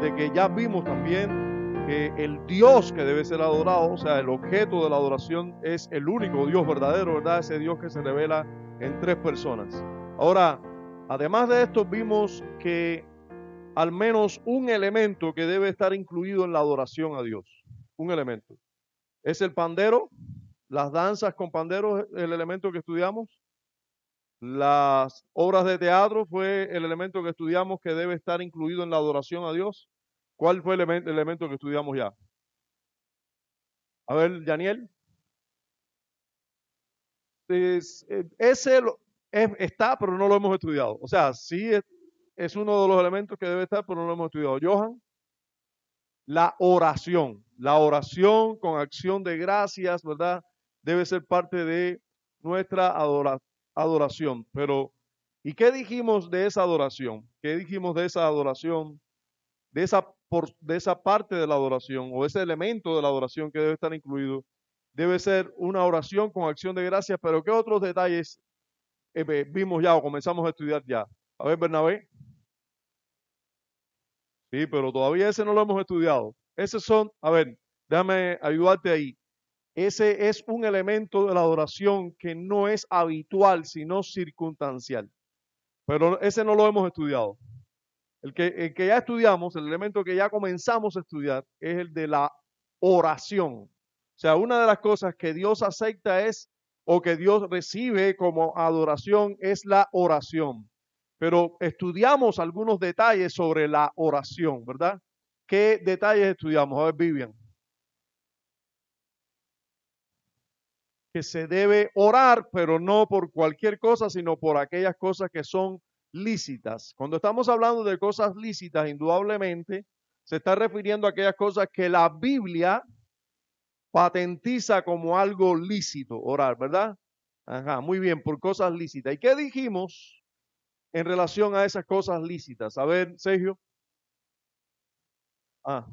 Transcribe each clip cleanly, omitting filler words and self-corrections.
de que ya vimos también que el Dios que debe ser adorado, o sea, el objeto de la adoración es el único Dios verdadero, ¿verdad? Ese Dios que se revela en tres personas. Ahora, además de esto, vimos que al menos un elemento que debe estar incluido en la adoración a Dios. Un elemento. Es el pandero, las danzas con pandero, el elemento que estudiamos. Las obras de teatro fue el elemento que estudiamos que debe estar incluido en la adoración a Dios. ¿Cuál fue el elemento que estudiamos ya? A ver, Daniel. Está, pero no lo hemos estudiado. O sea, sí es uno de los elementos que debe estar, pero no lo hemos estudiado. Johan. La oración con acción de gracias, ¿verdad? Debe ser parte de nuestra adoración. Pero, ¿y qué dijimos de esa adoración? ¿Qué dijimos de esa adoración? De esa parte de la adoración o ese elemento de la adoración que debe estar incluido. Debe ser una oración con acción de gracias, pero ¿qué otros detalles vimos ya o comenzamos a estudiar ya? A ver, Bernabé. Sí, pero todavía ese no lo hemos estudiado. Esos son, a ver, déjame ayudarte ahí. Ese es un elemento de la adoración que no es habitual, sino circunstancial. Pero ese no lo hemos estudiado. El que ya estudiamos, el elemento que ya comenzamos a estudiar, es el de la oración. O sea, una de las cosas que Dios acepta es, o que Dios recibe como adoración, es la oración. Pero estudiamos algunos detalles sobre la oración, ¿verdad? ¿Qué detalles estudiamos? A ver, Vivian. Que se debe orar, pero no por cualquier cosa, sino por aquellas cosas que son lícitas. Cuando estamos hablando de cosas lícitas, indudablemente se está refiriendo a aquellas cosas que la Biblia patentiza como algo lícito, orar, ¿verdad? Ajá, muy bien, por cosas lícitas. ¿Y qué dijimos en relación a esas cosas lícitas? A ver, Sergio. Ah,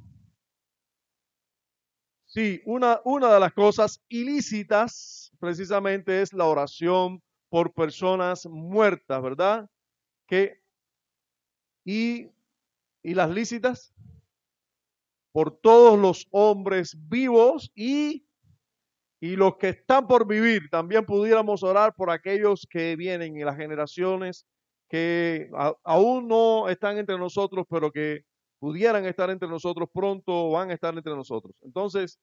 sí, una de las cosas ilícitas precisamente es la oración por personas muertas, ¿verdad? Que, y, y las lícitas por todos los hombres vivos y los que están por vivir. También pudiéramos orar por aquellos que vienen y las generaciones que aún no están entre nosotros, pero que pudieran estar entre nosotros pronto o van a estar entre nosotros. Entonces,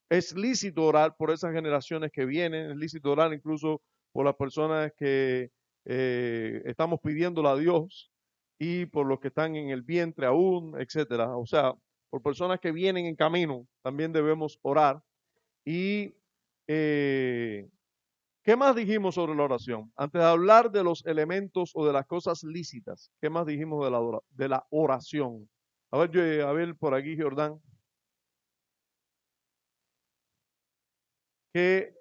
es lícito orar por esas generaciones que vienen, es lícito orar incluso por las personas que estamos pidiéndole a Dios y por los que están en el vientre aún, etcétera. O sea, por personas que vienen en camino, también debemos orar. Y eh, ¿qué más dijimos sobre la oración? Antes de hablar de los elementos o de las cosas lícitas, ¿qué más dijimos de la oración? A ver por aquí, Jordán. Que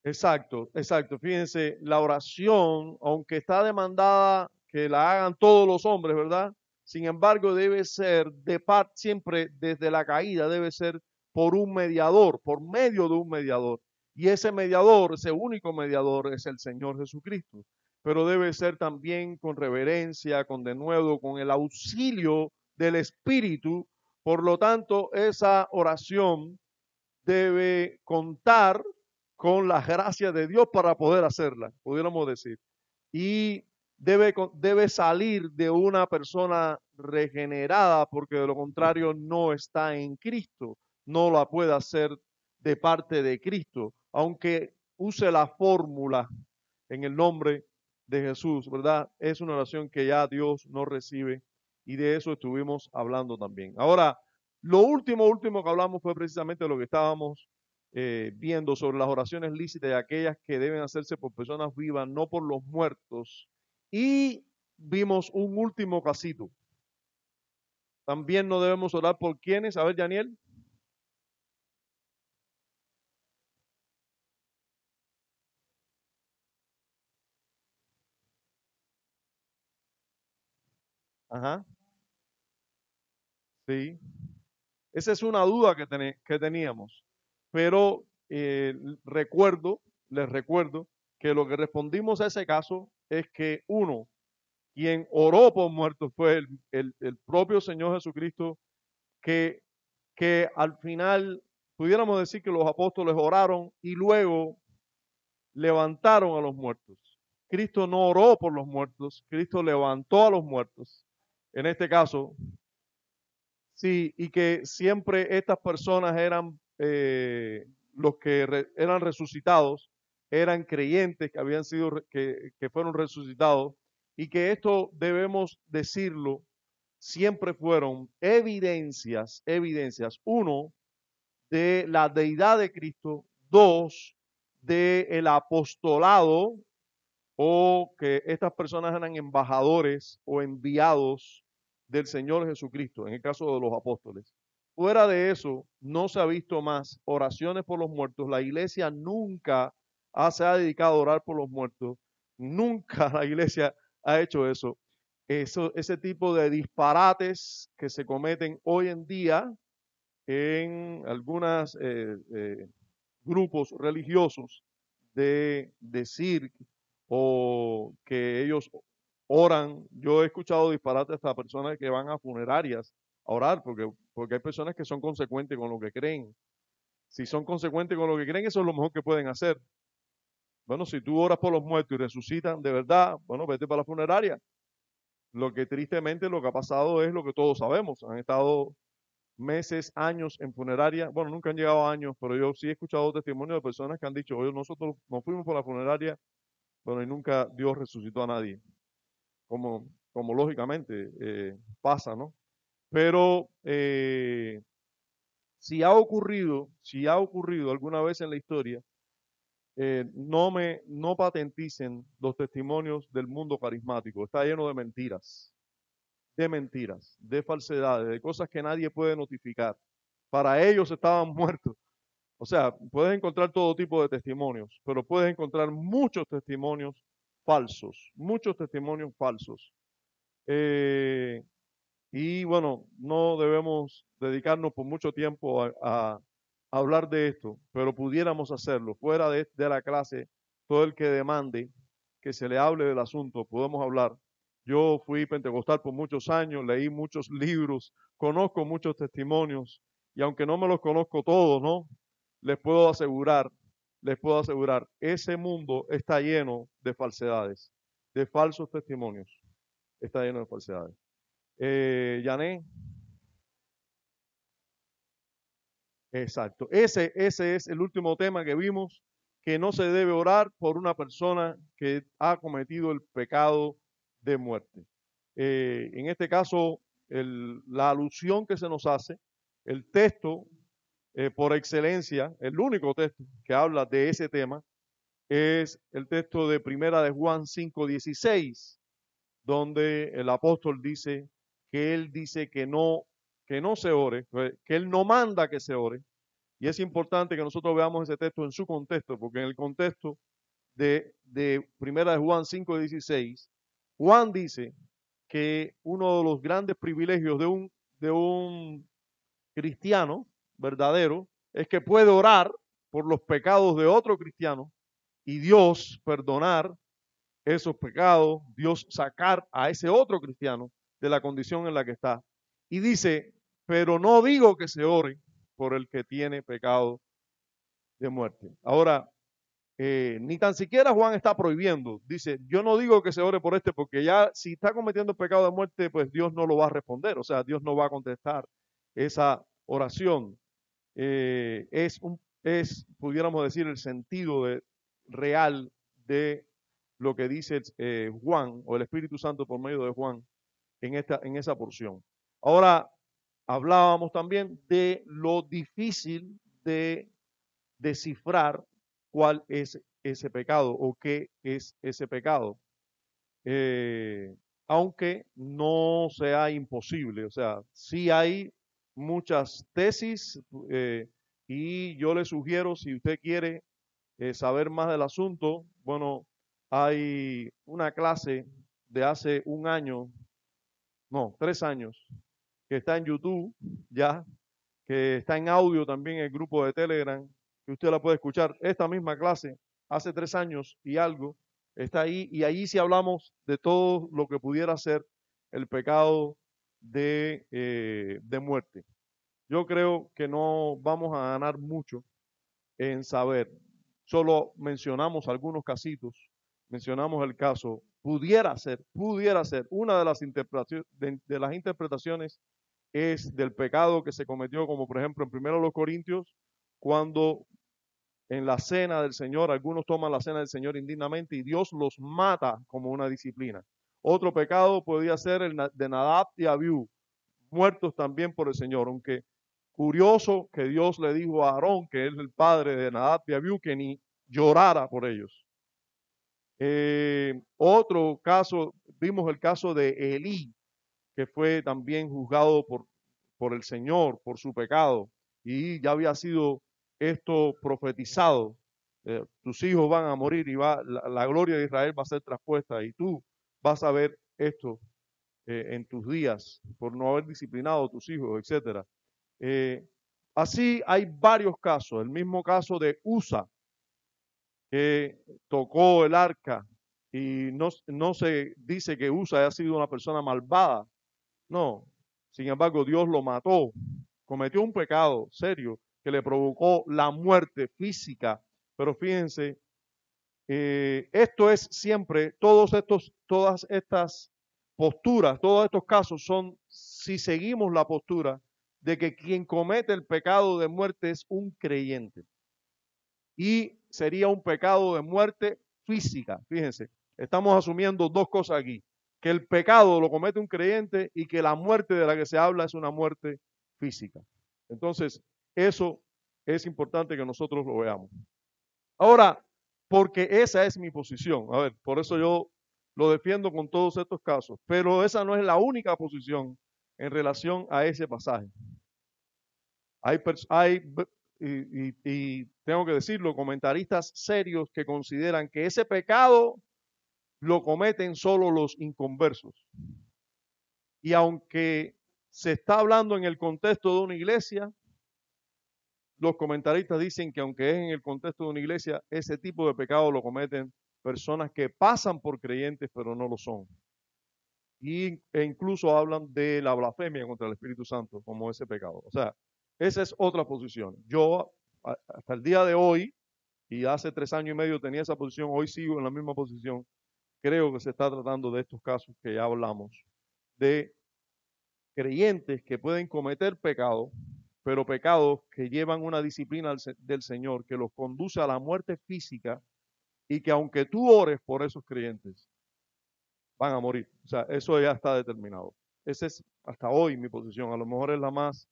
Exacto, exacto. Fíjense, la oración, aunque está demandada que la hagan todos los hombres, ¿verdad? Sin embargo, debe ser de parte siempre desde la caída, debe ser por un mediador, por medio de un mediador. Y ese mediador, ese único mediador es el Señor Jesucristo. Pero debe ser también con reverencia, con denuedo, con el auxilio del Espíritu. Por lo tanto, esa oración debe contar con las gracias de Dios para poder hacerla, pudiéramos decir. Y debe salir de una persona regenerada, porque de lo contrario no está en Cristo, no la puede hacer de parte de Cristo, aunque use la fórmula en el nombre de Jesús, ¿verdad? Es una oración que ya Dios no recibe y de eso estuvimos hablando también. Ahora, lo último que hablamos fue precisamente lo que estábamos viendo sobre las oraciones lícitas y aquellas que deben hacerse por personas vivas, no por los muertos. Y vimos un último casito. También no debemos orar por quienes. A ver, Daniel. Ajá, sí. Esa es una duda que teníamos. Pero les recuerdo que lo que respondimos a ese caso es que uno, quien oró por muertos fue el propio Señor Jesucristo, que, que al final pudiéramos decir que los apóstoles oraron y luego levantaron a los muertos. Cristo no oró por los muertos, Cristo levantó a los muertos. En este caso, sí, y que siempre estas personas eran los que eran resucitados, eran creyentes que habían sido, que fueron resucitados, y que esto debemos decirlo, siempre fueron evidencias, uno, de la deidad de Cristo, dos, del apostolado, o que estas personas eran embajadores o enviados del Señor Jesucristo, en el caso de los apóstoles. Fuera de eso, no se ha visto más oraciones por los muertos. La iglesia nunca se ha dedicado a orar por los muertos. Nunca la iglesia ha hecho eso. Ese tipo de disparates que se cometen hoy en día en algunos grupos religiosos de decir o que ellos oran. Yo he escuchado disparates hasta personas que van a funerarias a orar porque hay personas que son consecuentes con lo que creen. Si son consecuentes con lo que creen, eso es lo mejor que pueden hacer. Bueno, si tú oras por los muertos y resucitan de verdad, bueno, vete para la funeraria. Lo que tristemente lo que ha pasado es lo que todos sabemos. Han estado meses, años en funeraria. Bueno, nunca han llegado años, pero yo sí he escuchado testimonios de personas que han dicho, oye, nosotros nos fuimos por la funeraria, bueno, y nunca Dios resucitó a nadie, como lógicamente pasa, ¿no? Pero si ha ocurrido alguna vez en la historia, no patenticen los testimonios del mundo carismático. Está lleno de falsedades, de cosas que nadie puede notificar. Para ellos estaban muertos. O sea, puedes encontrar todo tipo de testimonios, pero puedes encontrar muchos testimonios falsos. Y bueno, no debemos dedicarnos por mucho tiempo a hablar de esto, pero pudiéramos hacerlo. Fuera de la clase, todo el que demande que se le hable del asunto, podemos hablar. Yo fui pentecostal por muchos años, leí muchos libros, conozco muchos testimonios, y aunque no me los conozco todos, ¿no? Les puedo asegurar, ese mundo está lleno de falsedades, de falsos testimonios, está lleno de falsedades. Yané, exacto. Ese es el último tema que vimos, que no se debe orar por una persona que ha cometido el pecado de muerte. En este caso, la alusión que se nos hace, el texto por excelencia, el único texto que habla de ese tema, es el texto de Primera de Juan 5:16, donde el apóstol dice que él dice que no se ore, que él no manda que se ore. Y es importante que nosotros veamos ese texto en su contexto, porque en el contexto de Primera de Juan 5:16, Juan dice que uno de los grandes privilegios de un cristiano verdadero es que puede orar por los pecados de otro cristiano y Dios perdonar esos pecados, Dios sacar a ese otro cristiano de la condición en la que está. Y dice, pero no digo que se ore por el que tiene pecado de muerte. Ahora, ni tan siquiera Juan está prohibiendo. Dice, yo no digo que se ore por este porque ya si está cometiendo pecado de muerte, pues Dios no lo va a responder. O sea, Dios no va a contestar esa oración. Pudiéramos decir, el sentido real de lo que dice Juan o el Espíritu Santo por medio de Juan en esa porción. Ahora, hablábamos también de lo difícil de descifrar cuál es ese pecado o qué es ese pecado. Aunque no sea imposible, o sea, sí hay muchas tesis y yo le sugiero, si usted quiere saber más del asunto, bueno, hay una clase de hace un año, no, 3 años, que está en YouTube ya, que está en audio también en el grupo de Telegram, que usted la puede escuchar. Esta misma clase, hace 3 años y algo, Está ahí y ahí sí hablamos de todo lo que pudiera ser el pecado de muerte. Yo creo que no vamos a ganar mucho en saber. Solo mencionamos algunos casitos, mencionamos el caso. Pudiera ser, una de las interpretaciones es del pecado que se cometió, como por ejemplo en 1 Corintios, cuando en la cena del Señor, algunos toman la cena del Señor indignamente y Dios los mata como una disciplina. Otro pecado podría ser el de Nadab y Abiú, muertos también por el Señor, aunque curioso que Dios le dijo a Aarón, que es el padre de Nadab y Abiú, que ni llorara por ellos. Otro caso, vimos el caso de Elí, que fue también juzgado por el Señor, por su pecado, y ya había sido esto profetizado. Tus hijos van a morir y la gloria de Israel va a ser traspuesta y tú vas a ver esto en tus días por no haber disciplinado a tus hijos, etcétera. Así hay varios casos. El mismo caso de Usa, que tocó el arca y no se dice que Usa haya sido una persona malvada. No. Sin embargo, Dios lo mató. Cometió un pecado serio que le provocó la muerte física. Pero fíjense, esto es siempre, todas estas posturas, todos estos casos son, si seguimos la postura de que quien comete el pecado de muerte es un creyente. Y sería un pecado de muerte física. Fíjense, estamos asumiendo dos cosas aquí. Que el pecado lo comete un creyente y que la muerte de la que se habla es una muerte física. Entonces, eso es importante que nosotros lo veamos. Ahora, porque esa es mi posición. A ver, por eso yo lo defiendo con todos estos casos. Pero esa no es la única posición en relación a ese pasaje. Y tengo que decirlo, comentaristas serios que consideran que ese pecado lo cometen solo los inconversos. Y aunque se está hablando en el contexto de una iglesia, los comentaristas dicen que aunque es en el contexto de una iglesia, ese tipo de pecado lo cometen personas que pasan por creyentes pero no lo son. E incluso hablan de la blasfemia contra el Espíritu Santo como ese pecado. O sea, esa es otra posición. Yo hasta el día de hoy, y hace 3 años y medio tenía esa posición, hoy sigo en la misma posición. Creo que se está tratando de estos casos que ya hablamos, de creyentes que pueden cometer pecado, pero pecados que llevan una disciplina del Señor que los conduce a la muerte física y que aunque tú ores por esos creyentes, van a morir. O sea, eso ya está determinado. Esa es hasta hoy mi posición. A lo mejor es la más,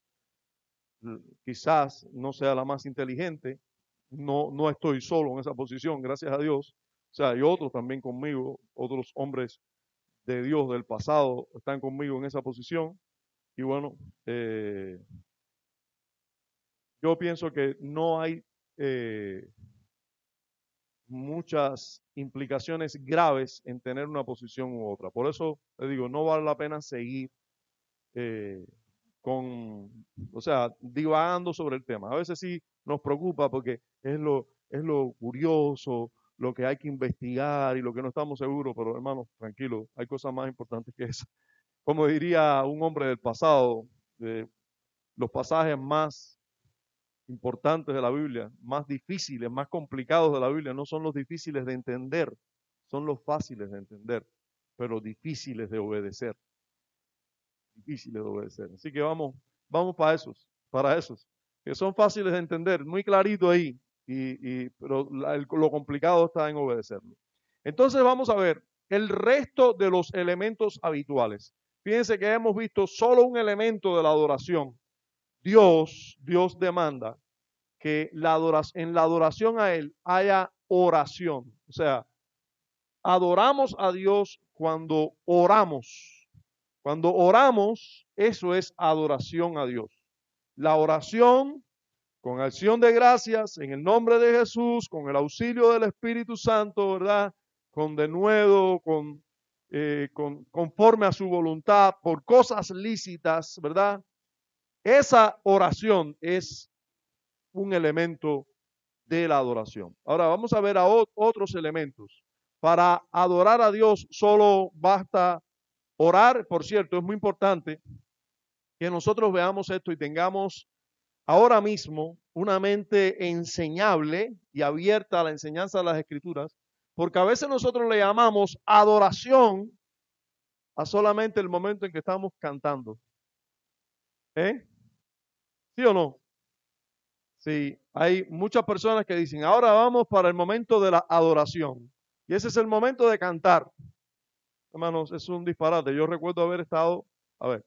quizás no sea la más inteligente. No estoy solo en esa posición, gracias a Dios. O sea, hay otros también conmigo, otros hombres de Dios del pasado están conmigo en esa posición. Y bueno, yo pienso que no hay muchas implicaciones graves en tener una posición u otra. Por eso le digo, no vale la pena seguir eh, o sea, divagando sobre el tema. A veces sí nos preocupa porque es lo curioso, lo que hay que investigar y lo que no estamos seguros, pero hermanos, tranquilos, hay cosas más importantes que eso. Como diría un hombre del pasado, los pasajes más importantes de la Biblia, más difíciles, más complicados de la Biblia, no son los difíciles de entender, son los fáciles de entender, pero difíciles de obedecer. Difíciles de obedecer. Así que vamos para esos, que son fáciles de entender, muy clarito ahí, pero lo complicado está en obedecerlo. Entonces vamos a ver el resto de los elementos habituales. Fíjense que hemos visto solo un elemento de la adoración. Dios demanda que en la adoración a Él haya oración. O sea, adoramos a Dios cuando oramos. Cuando oramos, eso es adoración a Dios. La oración con acción de gracias en el nombre de Jesús, con el auxilio del Espíritu Santo, ¿verdad? Con denuedo, conforme a su voluntad, por cosas lícitas, ¿verdad? Esa oración es un elemento de la adoración. Ahora vamos a ver a otros elementos. Para adorar a Dios solo basta orar. Por cierto, es muy importante que nosotros veamos esto y tengamos ahora mismo una mente enseñable y abierta a la enseñanza de las Escrituras, porque a veces nosotros le llamamos adoración a solamente el momento en que estamos cantando. ¿Eh? ¿Sí o no? Sí, hay muchas personas que dicen, ahora vamos para el momento de la adoración. Y ese es el momento de cantar. Hermanos, es un disparate. Yo recuerdo haber estado, a ver,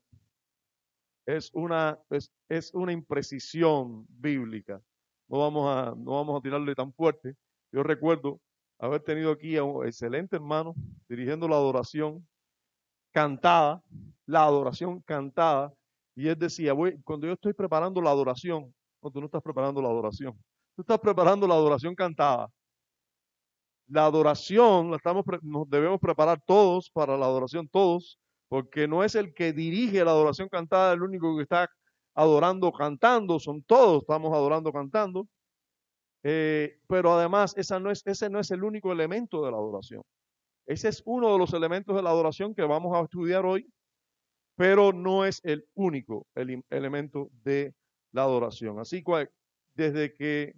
es una imprecisión bíblica. No vamos a tirarle tan fuerte. Yo recuerdo haber tenido aquí a un excelente hermano dirigiendo la adoración cantada, y él decía, cuando yo estoy preparando la adoración, no, tú no estás preparando la adoración, tú estás preparando la adoración cantada. La adoración nos debemos preparar todos para la adoración, todos, porque no es el que dirige la adoración cantada el único que está adorando cantando, son todos, estamos adorando cantando, pero además ese no es el único elemento de la adoración. Ese es uno de los elementos de la adoración que vamos a estudiar hoy, pero no es el único elemento de la adoración. Así que desde que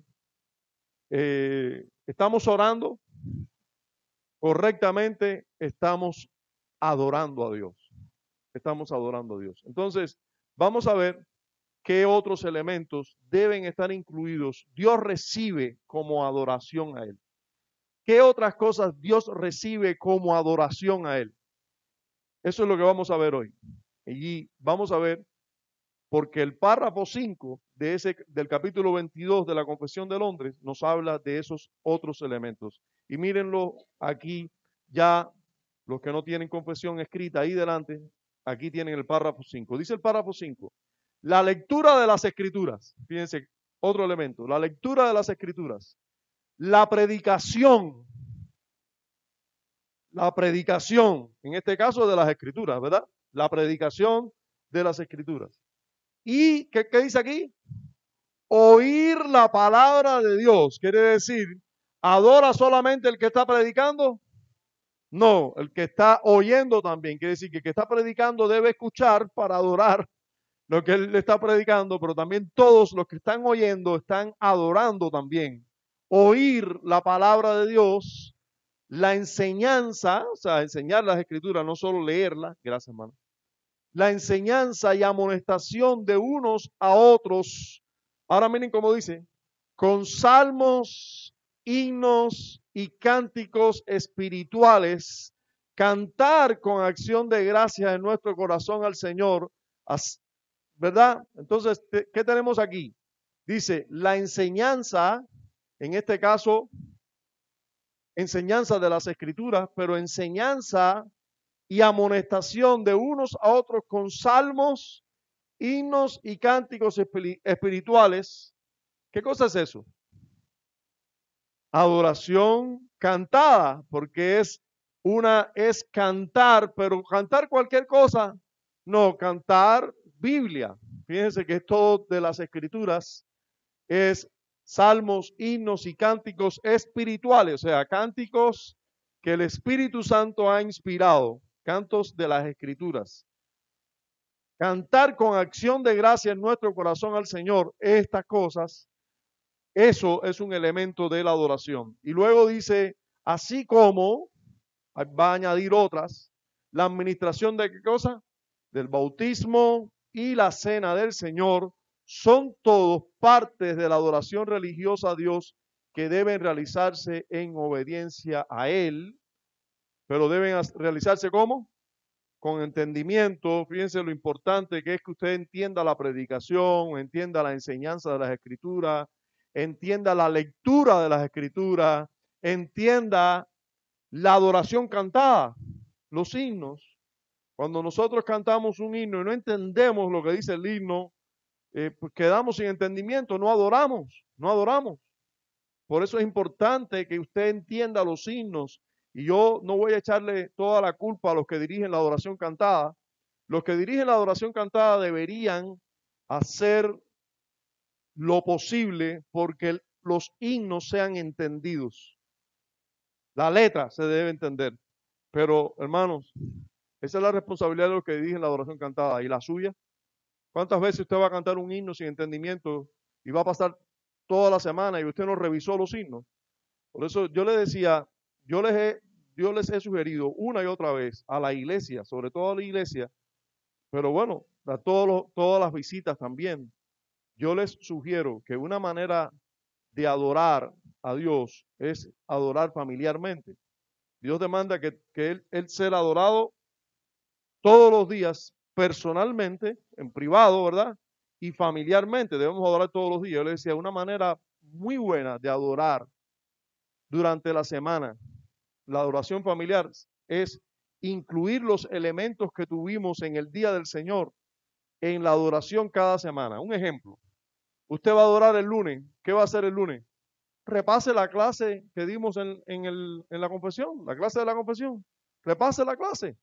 estamos orando correctamente, estamos adorando a Dios. Estamos adorando a Dios. Entonces, vamos a ver qué otros elementos deben estar incluidos. Dios recibe como adoración a Él. ¿Qué otras cosas Dios recibe como adoración a Él? Eso es lo que vamos a ver hoy. Y vamos a ver, porque el párrafo 5 del capítulo 22 de la Confesión de Londres nos habla de esos otros elementos. Y mírenlo aquí, ya los que no tienen confesión escrita ahí delante, aquí tienen el párrafo 5. Dice el párrafo 5, la lectura de las Escrituras. Fíjense, otro elemento, la lectura de las Escrituras. La predicación, en este caso de las Escrituras, ¿verdad? La predicación de las Escrituras. ¿Y qué dice aquí? Oír la palabra de Dios. Quiere decir, ¿adora solamente el que está predicando? No, el que está oyendo también. Quiere decir que el que está predicando debe escuchar para adorar lo que él está predicando, pero también todos los que están oyendo están adorando también. Oír la palabra de Dios, la enseñanza, o sea, enseñar las Escrituras, no solo leerlas. Gracias, hermano. La enseñanza y amonestación de unos a otros. Ahora miren cómo dice, con salmos, himnos y cánticos espirituales, cantar con acción de gracias en nuestro corazón al Señor, ¿verdad? Entonces, ¿qué tenemos aquí? Dice, la enseñanza, en este caso, enseñanza de las Escrituras, pero enseñanza y amonestación de unos a otros con salmos, himnos y cánticos espirituales. ¿Qué cosa es eso? Adoración cantada, porque es cantar, pero cantar cualquier cosa, no, cantar Biblia. Fíjense que esto de las Escrituras es salmos, himnos y cánticos espirituales, o sea, cánticos que el Espíritu Santo ha inspirado, cantos de las Escrituras. Cantar con acción de gracia en nuestro corazón al Señor, estas cosas, eso es un elemento de la adoración. Y luego dice, así como, va a añadir otras, la administración de qué cosa? Del bautismo y la cena del Señor, son todos partes de la adoración religiosa a Dios que deben realizarse en obediencia a Él, pero deben realizarse ¿cómo? Con entendimiento. Fíjense lo importante que es que usted entienda la predicación, entienda la enseñanza de las Escrituras, entienda la lectura de las Escrituras, entienda la adoración cantada, los himnos. Cuando nosotros cantamos un himno y no entendemos lo que dice el himno, pues quedamos sin entendimiento, no adoramos, no adoramos. Por eso es importante que usted entienda los himnos. Y yo no voy a echarle toda la culpa a los que dirigen la adoración cantada. Los que dirigen la adoración cantada deberían hacer lo posible porque los himnos sean entendidos. La letra se debe entender. Pero, hermanos, esa es la responsabilidad de lo que dije en la adoración cantada. ¿Y la suya? ¿Cuántas veces usted va a cantar un himno sin entendimiento y va a pasar toda la semana y usted no revisó los himnos? Por eso yo le decía, yo les he, yo les he sugerido una y otra vez a la iglesia, sobre todo a la iglesia, pero bueno, a todas las visitas también. Yo les sugiero que una manera de adorar a Dios es adorar familiarmente. Dios demanda que él sea adorado todos los días, personalmente, en privado, ¿verdad? Y familiarmente, debemos adorar todos los días. Yo le decía, una manera muy buena de adorar durante la semana, la adoración familiar, es incluir los elementos que tuvimos en el día del Señor en la adoración cada semana. Un ejemplo, usted va a adorar el lunes, ¿qué va a hacer el lunes? Repase la clase que dimos en la confesión, la clase de la confesión. Repase la clase.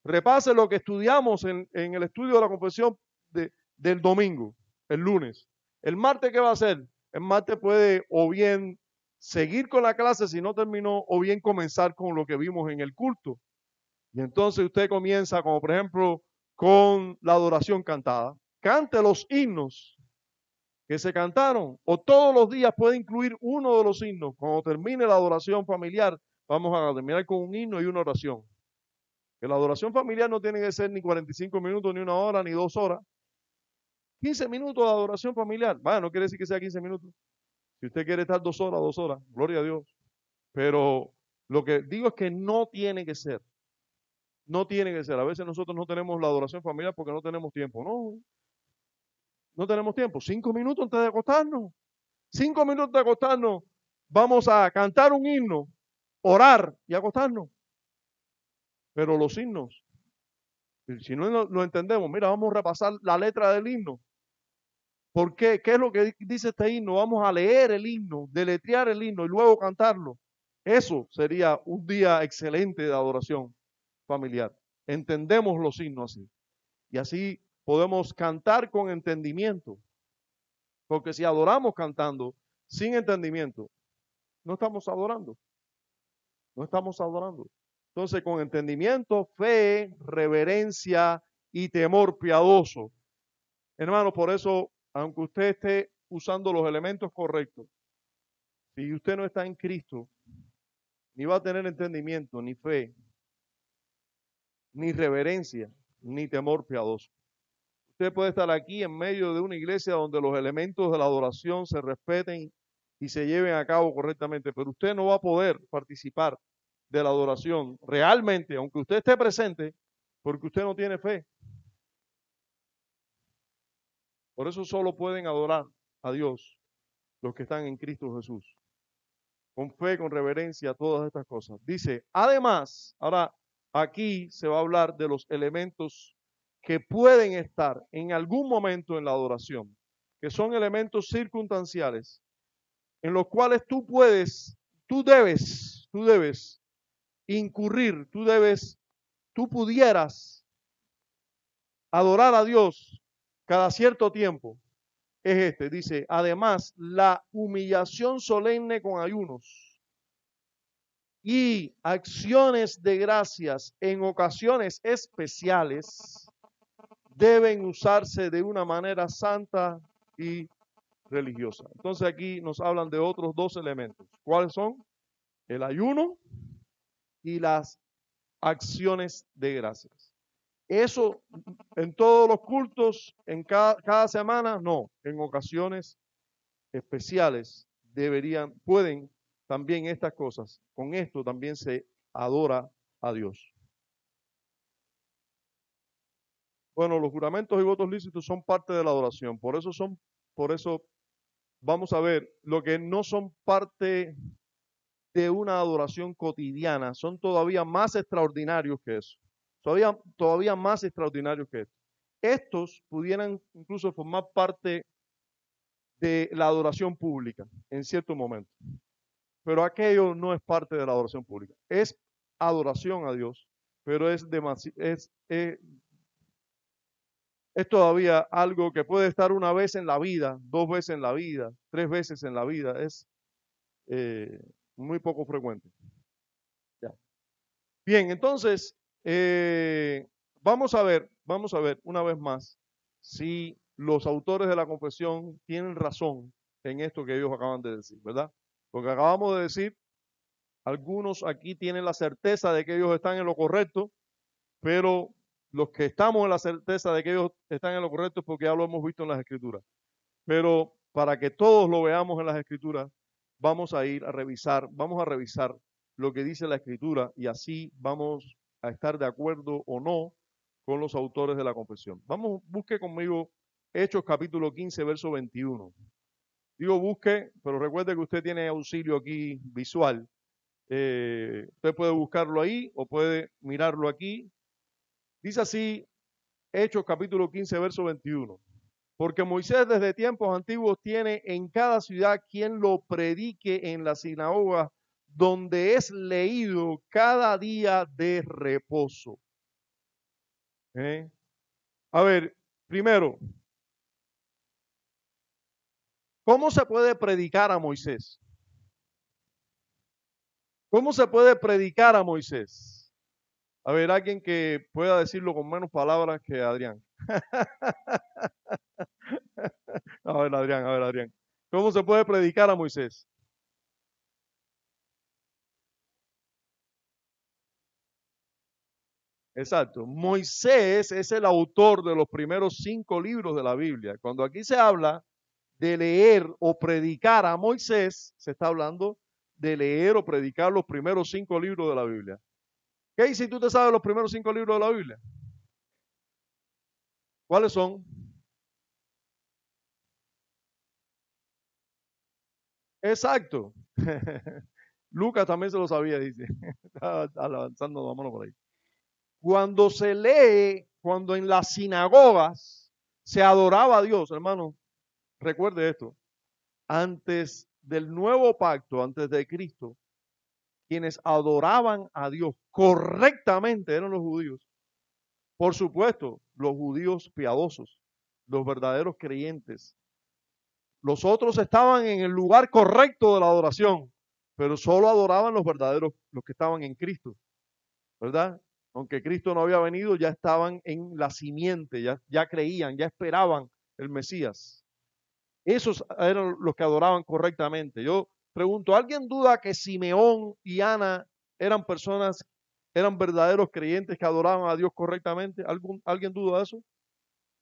Repase lo que estudiamos en el estudio de la confesión del domingo, el lunes. El martes, ¿qué va a hacer? El martes puede o bien seguir con la clase si no terminó, o bien comenzar con lo que vimos en el culto. Y entonces usted comienza, como por ejemplo, con la adoración cantada. Cante los himnos que se cantaron, o todos los días puede incluir uno de los himnos. Cuando termine la adoración familiar, vamos a terminar con un himno y una oración. Que la adoración familiar no tiene que ser ni 45 minutos, ni una hora, ni 2 horas. 15 minutos de adoración familiar. Bueno, no quiere decir que sea 15 minutos. Si usted quiere estar 2 horas, 2 horas, gloria a Dios. Pero lo que digo es que no tiene que ser. No tiene que ser. A veces nosotros no tenemos la adoración familiar porque no tenemos tiempo. No tenemos tiempo. 5 minutos antes de acostarnos. 5 minutos antes de acostarnos. Vamos a cantar un himno, orar y acostarnos. Pero los himnos, si no lo entendemos, mira, vamos a repasar la letra del himno. ¿Por qué? ¿Qué es lo que dice este himno? Vamos a leer el himno, deletrear el himno y luego cantarlo. Eso sería un día excelente de adoración familiar. Entendemos los himnos así. Y así podemos cantar con entendimiento. Porque si adoramos cantando sin entendimiento, no estamos adorando. No estamos adorando. Entonces, con entendimiento, fe, reverencia y temor piadoso. Hermano, por eso, aunque usted esté usando los elementos correctos, si usted no está en Cristo, ni va a tener entendimiento, ni fe, ni reverencia, ni temor piadoso. Usted puede estar aquí en medio de una iglesia donde los elementos de la adoración se respeten y se lleven a cabo correctamente, pero usted no va a poder participar de la adoración realmente, aunque usted esté presente, porque usted no tiene fe. Por eso solo pueden adorar a Dios los que están en Cristo Jesús. Con fe, con reverencia, todas estas cosas. Dice, además, ahora aquí se va a hablar de los elementos que pueden estar en algún momento en la adoración, que son elementos circunstanciales, en los cuales tú debes incurrir, tú pudieras adorar a Dios cada cierto tiempo. Es dice, además, la humillación solemne con ayunos y acciones de gracias en ocasiones especiales deben usarse de una manera santa y religiosa. Entonces aquí nos hablan de otros dos elementos. ¿Cuáles son? El ayuno y las acciones de gracias. Eso en todos los cultos, en cada semana, no. En ocasiones especiales pueden también estas cosas. Con esto también se adora a Dios. Bueno, los juramentos y votos lícitos son parte de la adoración. Por eso vamos a ver lo que no son parte de una adoración cotidiana, son todavía más extraordinarios que eso. Todavía más extraordinarios que esto. Estos pudieran incluso formar parte de la adoración pública en cierto momento. Pero aquello no es parte de la adoración pública. Es adoración a Dios, pero es todavía algo que puede estar una vez en la vida, 2 veces en la vida, 3 veces en la vida. Es muy poco frecuente. Bien, entonces, vamos a ver una vez más si los autores de la confesión tienen razón en esto que ellos acaban de decir, ¿verdad? Porque acabamos de decir, algunos aquí tienen la certeza de que ellos están en lo correcto, pero los que estamos en la certeza de que ellos están en lo correcto es porque ya lo hemos visto en las Escrituras. Pero para que todos lo veamos en las Escrituras, vamos a revisar lo que dice la Escritura y así vamos a estar de acuerdo o no con los autores de la confesión. Busque conmigo Hechos capítulo 15, verso 21. Digo busque, pero recuerde que usted tiene auxilio aquí visual. Usted puede buscarlo ahí o puede mirarlo aquí. Dice así, Hechos capítulo 15, verso 21. Porque Moisés desde tiempos antiguos tiene en cada ciudad quien lo predique en la sinagoga, donde es leído cada día de reposo. A ver, primero, ¿cómo se puede predicar a Moisés? ¿Cómo se puede predicar a Moisés? A ver, alguien que pueda decirlo con menos palabras que Adrián. A ver, Adrián. ¿Cómo se puede predicar a Moisés? Exacto. Moisés es el autor de los primeros 5 libros de la Biblia. Cuando aquí se habla de leer o predicar a Moisés, se está hablando de leer o predicar los primeros 5 libros de la Biblia. ¿Qué si tú te sabes los primeros 5 libros de la Biblia? ¿Cuáles son? Exacto. Lucas también se lo sabía, dice. Estaba avanzando la mano por ahí. Cuando se lee, cuando en las sinagogas se adoraba a Dios, hermano, recuerde esto, antes del nuevo pacto, antes de Cristo, quienes adoraban a Dios correctamente eran los judíos. Por supuesto, los judíos piadosos, los verdaderos creyentes. Los otros estaban en el lugar correcto de la adoración, pero solo adoraban los verdaderos, los que estaban en Cristo, ¿verdad? Aunque Cristo no había venido, ya estaban en la simiente, ya creían, ya esperaban el Mesías. Esos eran los que adoraban correctamente. Yo pregunto, ¿alguien duda que Simeón y Ana eran personas, eran verdaderos creyentes que adoraban a Dios correctamente? ¿Alguien duda de eso?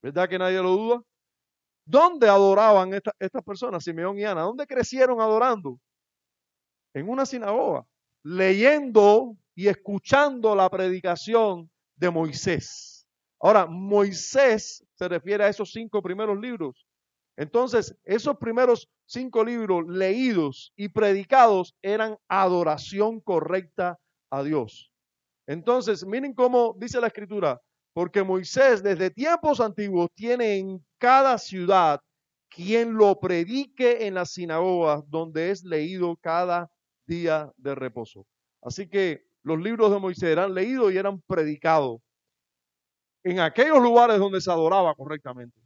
¿Verdad que nadie lo duda? ¿Dónde adoraban estas personas, Simeón y Ana? ¿Dónde crecieron adorando? En una sinagoga, leyendo y escuchando la predicación de Moisés. Ahora, Moisés se refiere a esos 5 primeros libros. Entonces, esos primeros 5 libros leídos y predicados eran adoración correcta a Dios. Entonces, miren cómo dice la escritura, porque Moisés desde tiempos antiguos tiene en cada ciudad quien lo predique en las sinagogas donde es leído cada día de reposo. Así que los libros de Moisés eran leídos y eran predicados en aquellos lugares donde se adoraba correctamente,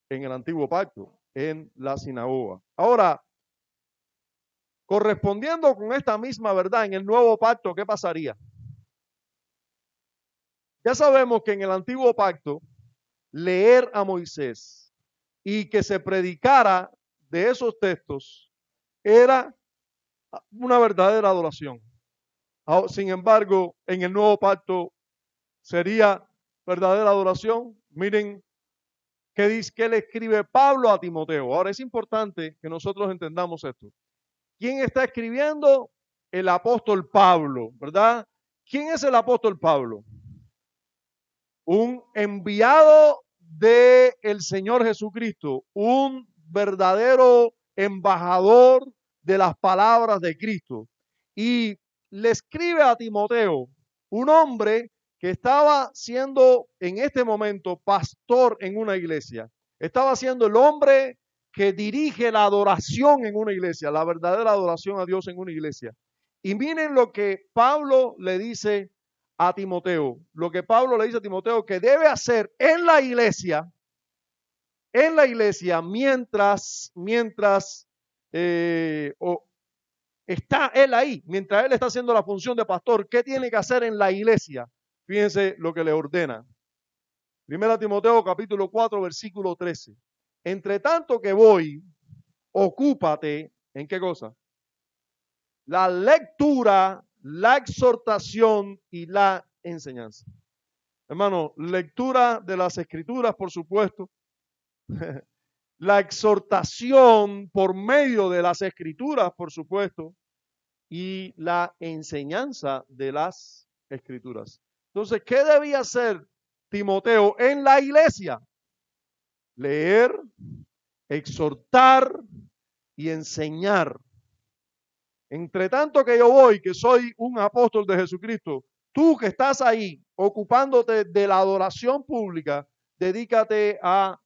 en el antiguo pacto, en la sinagoga. Ahora, correspondiendo con esta misma verdad en el nuevo pacto, ¿qué pasaría? Ya sabemos que en el antiguo pacto, leer a Moisés y que se predicara de esos textos era una verdadera adoración. Sin embargo, en el nuevo pacto sería verdadera adoración. Miren qué dice, qué le escribe Pablo a Timoteo. Ahora es importante que nosotros entendamos esto. ¿Quién está escribiendo? El apóstol Pablo, ¿verdad? ¿Quién es el apóstol Pablo? Un enviado del Señor Jesucristo, un verdadero embajador de las palabras de Cristo. Y le escribe a Timoteo, un hombre que estaba siendo en este momento pastor en una iglesia. Estaba siendo el hombre que dirige la adoración en una iglesia, la verdadera adoración a Dios en una iglesia. Y miren lo que Pablo le dice a Timoteo, lo que Pablo le dice a Timoteo que debe hacer en la iglesia mientras o está él ahí, mientras él está haciendo la función de pastor, ¿qué tiene que hacer en la iglesia? Fíjense lo que le ordena. 1 Timoteo capítulo 4, versículo 13. Entre tanto que voy, ocúpate, ¿en qué cosa? La lectura, la exhortación y la enseñanza. Hermano, lectura de las escrituras, por supuesto. La exhortación por medio de las escrituras, por supuesto. Y la enseñanza de las escrituras. Entonces, ¿qué debía hacer Timoteo en la iglesia? Leer, exhortar y enseñar. Entre tanto que yo voy, que soy un apóstol de Jesucristo, tú que estás ahí ocupándote de la adoración pública, dedícate a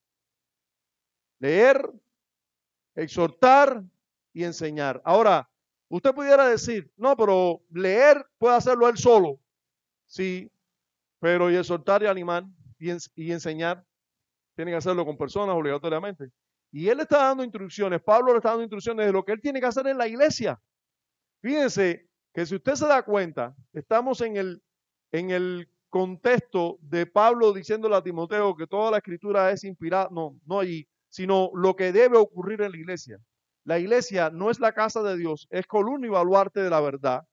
leer, exhortar y enseñar. Ahora, usted pudiera decir, no, pero leer puede hacerlo él solo. Sí, pero y exhortar y animar y enseñar, tiene que hacerlo con personas obligatoriamente. Y él está dando instrucciones, Pablo le está dando instrucciones de lo que él tiene que hacer en la iglesia. Fíjense que si usted se da cuenta, estamos en el contexto de Pablo diciéndole a Timoteo que toda la escritura es inspirada, no allí, sino lo que debe ocurrir en la iglesia. La iglesia no es la casa de Dios, es columna y baluarte de la verdad,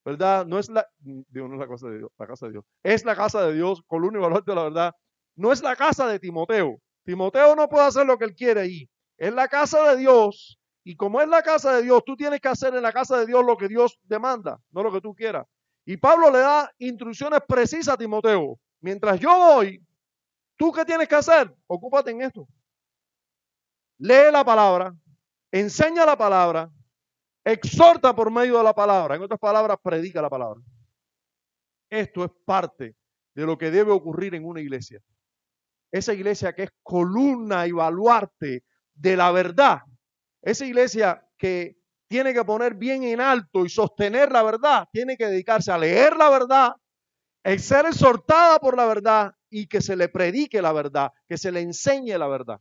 ¿verdad? No es Dios no es la casa de Dios, la casa de Dios. Es la casa de Dios, columna y baluarte de la verdad. No es la casa de Timoteo. Timoteo no puede hacer lo que él quiere ahí. Es la casa de Dios. Y como es la casa de Dios, tú tienes que hacer en la casa de Dios lo que Dios demanda, no lo que tú quieras. Y Pablo le da instrucciones precisas a Timoteo. Mientras yo voy, ¿tú qué tienes que hacer? Ocúpate en esto. Lee la palabra, enseña la palabra, exhorta por medio de la palabra. En otras palabras, predica la palabra. Esto es parte de lo que debe ocurrir en una iglesia. Esa iglesia que es columna y baluarte de la verdad. Esa iglesia que tiene que poner bien en alto y sostener la verdad, tiene que dedicarse a leer la verdad, a ser exhortada por la verdad y que se le predique la verdad, que se le enseñe la verdad.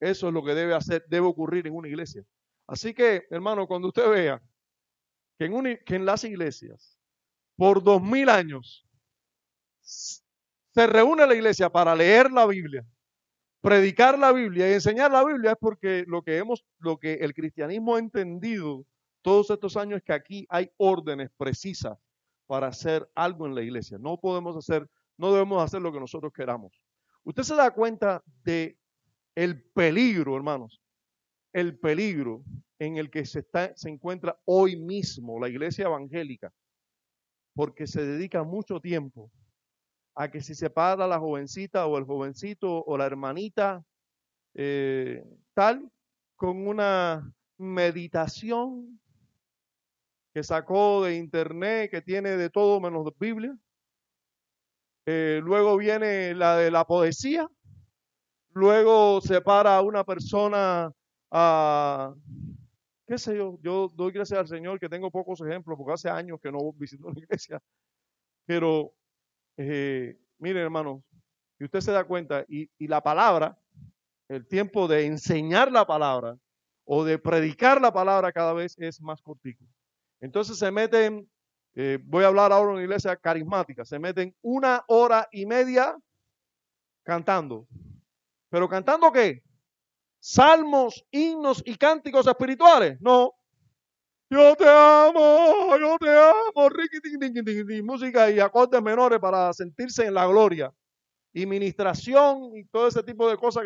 Eso es lo que debe hacer, debe ocurrir en una iglesia. Así que, hermano, cuando usted vea que en las iglesias, por 2000 años, se reúne la iglesia para leer la Biblia, predicar la Biblia y enseñar la Biblia, es porque lo que el cristianismo ha entendido todos estos años es que aquí hay órdenes precisas para hacer algo en la iglesia. No debemos hacer lo que nosotros queramos. Usted se da cuenta de el peligro, hermanos, el peligro en el que se encuentra hoy mismo la iglesia evangélica, porque se dedica mucho tiempo a que si se para la jovencita o el jovencito o la hermanita tal, con una meditación que sacó de internet, que tiene de todo menos de Biblia. Luego viene la de la poesía. Luego se para una persona a, qué sé yo doy gracias al Señor que tengo pocos ejemplos, porque hace años que no visito la iglesia. Pero, miren hermanos, y usted se da cuenta, y la palabra, el tiempo de enseñar la palabra o de predicar la palabra cada vez es más cortico. Entonces se meten, voy a hablar ahora en una iglesia carismática, se meten 1 hora y media cantando. ¿Pero cantando qué? Salmos, himnos y cánticos espirituales. No. Yo te amo, música y acordes menores para sentirse en la gloria. Y ministración y todo ese tipo de cosas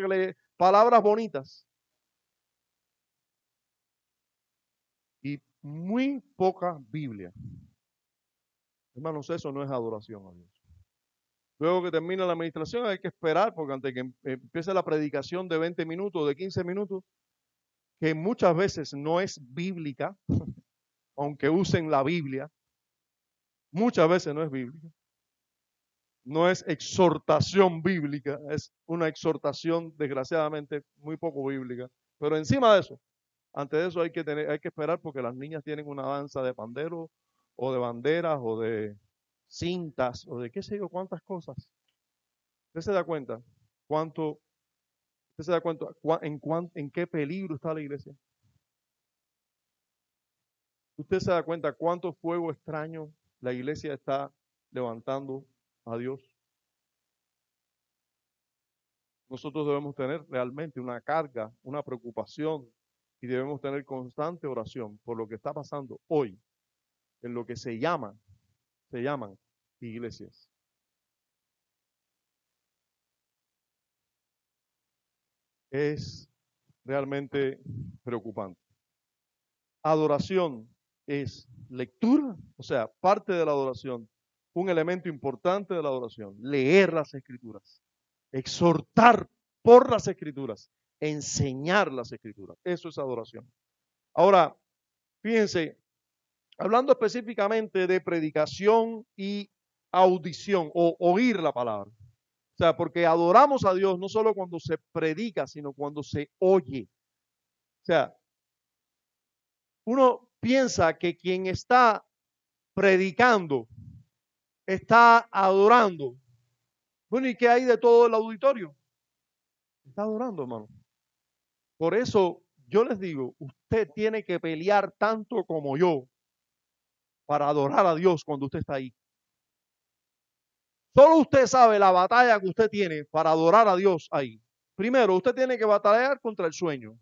palabras bonitas. Y muy poca Biblia. Hermanos, eso no es adoración a Dios. Luego que termina la administración hay que esperar, porque antes que empiece la predicación de 20 minutos, de 15 minutos, que muchas veces no es bíblica, aunque usen la Biblia, muchas veces no es bíblica. No es exhortación bíblica, es una exhortación desgraciadamente muy poco bíblica. Pero encima de eso, antes de eso hay que esperar porque las niñas tienen una danza de pandero o de banderas o de cintas o de qué sé yo, cuántas cosas. ¿Usted se da cuenta usted se da cuenta en qué peligro está la iglesia? Usted se da cuenta cuánto fuego extraño la iglesia está levantando a Dios. Nosotros debemos tener realmente una carga, una preocupación y debemos tener constante oración por lo que está pasando hoy en lo que se llaman iglesias. Es realmente preocupante. Adoración es lectura, o sea, parte de la adoración, un elemento importante de la adoración, leer las escrituras, exhortar por las escrituras, enseñar las escrituras. Eso es adoración. Ahora, fíjense, hablando específicamente de predicación y audición o oír la palabra. O sea, porque adoramos a Dios no solo cuando se predica, sino cuando se oye. O sea, uno piensa que quien está predicando está adorando. Bueno, ¿y qué hay de todo el auditorio? Está adorando, hermano. Por eso yo les digo, usted tiene que pelear tanto como yo para adorar a Dios cuando usted está ahí. Solo usted sabe la batalla que usted tiene para adorar a Dios ahí. Primero, usted tiene que batallar contra el sueño.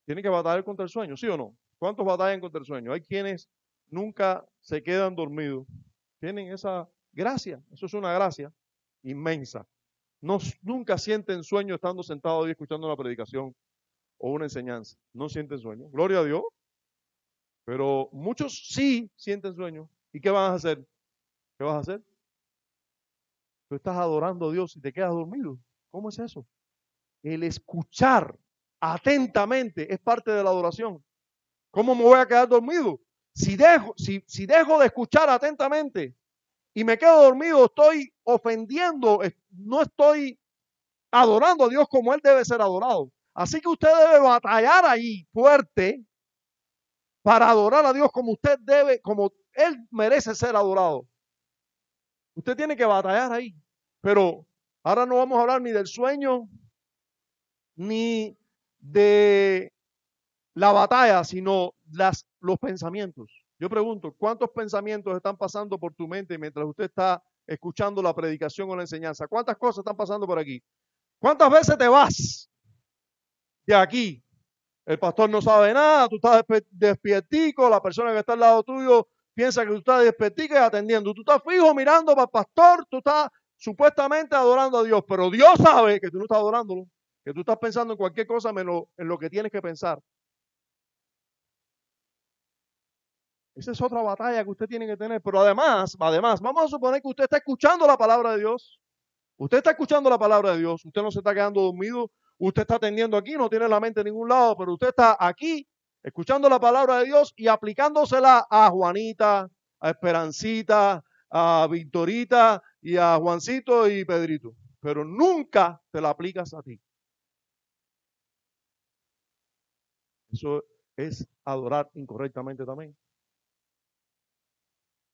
Tiene que batallar contra el sueño, ¿sí o no? ¿Cuántos batallan contra el sueño? Hay quienes nunca se quedan dormidos. Tienen esa gracia. Eso es una gracia inmensa. No, nunca sienten sueño estando sentados ahí escuchando una predicación o una enseñanza. No sienten sueño. Gloria a Dios. Pero muchos sí sienten sueño. ¿Y qué van a hacer? ¿Qué vas a hacer? Tú estás adorando a Dios y te quedas dormido. ¿Cómo es eso? El escuchar atentamente es parte de la adoración. ¿Cómo me voy a quedar dormido? Si dejo de escuchar atentamente y me quedo dormido, estoy ofendiendo, no estoy adorando a Dios como Él debe ser adorado. Así que usted debe batallar ahí fuerte para adorar a Dios como usted debe, como Él merece ser adorado. Usted tiene que batallar ahí. Pero ahora no vamos a hablar ni del sueño, ni de la batalla, sino los pensamientos. Yo pregunto, ¿cuántos pensamientos están pasando por tu mente mientras usted está escuchando la predicación o la enseñanza? ¿Cuántas cosas están pasando por aquí? ¿Cuántas veces te vas de aquí? El pastor no sabe nada, tú estás despiertico, la persona que está al lado tuyo piensa que tú estás despiertico y atendiendo. Tú estás fijo mirando para el pastor, tú estás supuestamente adorando a Dios, pero Dios sabe que tú no estás adorándolo, que tú estás pensando en cualquier cosa menos en lo que tienes que pensar. Esa es otra batalla que usted tiene que tener. Pero además, vamos a suponer que usted está escuchando la palabra de Dios. Usted está escuchando la palabra de Dios. Usted no se está quedando dormido. Usted está atendiendo aquí, no tiene la mente en ningún lado, pero usted está aquí escuchando la palabra de Dios y aplicándosela a Juanita, a Esperancita, a Victorita y a Juancito y Pedrito. Pero nunca te la aplicas a ti. Eso es adorar incorrectamente también.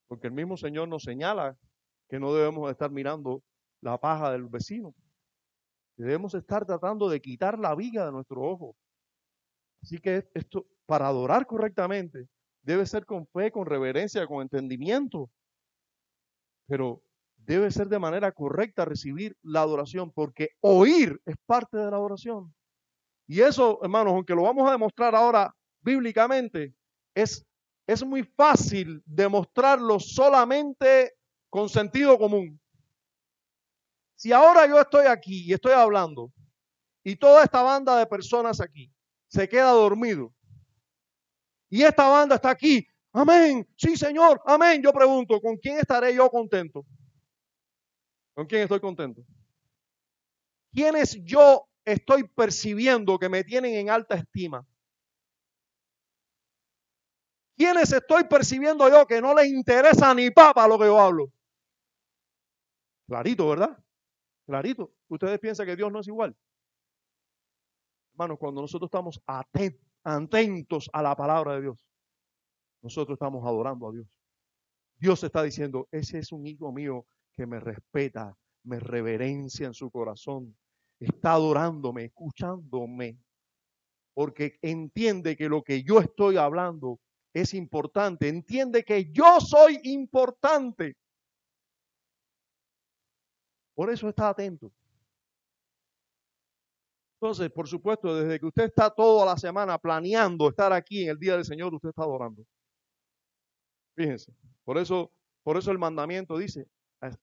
Porque el mismo Señor nos señala que no debemos estar mirando la paja del vecino. Debemos estar tratando de quitar la viga de nuestro ojo. Así que esto, para adorar correctamente, debe ser con fe, con reverencia, con entendimiento. Pero debe ser de manera correcta recibir la adoración, porque oír es parte de la adoración. Y eso, hermanos, aunque lo vamos a demostrar ahora bíblicamente, es muy fácil demostrarlo solamente con sentido común. Si ahora yo estoy aquí y estoy hablando y toda esta banda de personas aquí se queda dormido y esta banda está aquí, amén, sí Señor, amén, yo pregunto, ¿con quién estaré yo contento? ¿Con quién estoy contento? ¿Quiénes yo estoy percibiendo que me tienen en alta estima? ¿Quiénes estoy percibiendo yo que no les interesa ni papa lo que yo hablo? Clarito, ¿verdad? Clarito. ¿Ustedes piensan que Dios no es igual? Hermanos, cuando nosotros estamos atentos a la palabra de Dios, nosotros estamos adorando a Dios. Dios está diciendo, ese es un hijo mío que me respeta, me reverencia en su corazón, está adorándome, escuchándome. porque entiende que lo que yo estoy hablando es importante, entiende que yo soy importante. Por eso está atento. Entonces, por supuesto, desde que usted está toda la semana planeando estar aquí en el día del Señor, usted está adorando. Fíjense, por eso el mandamiento dice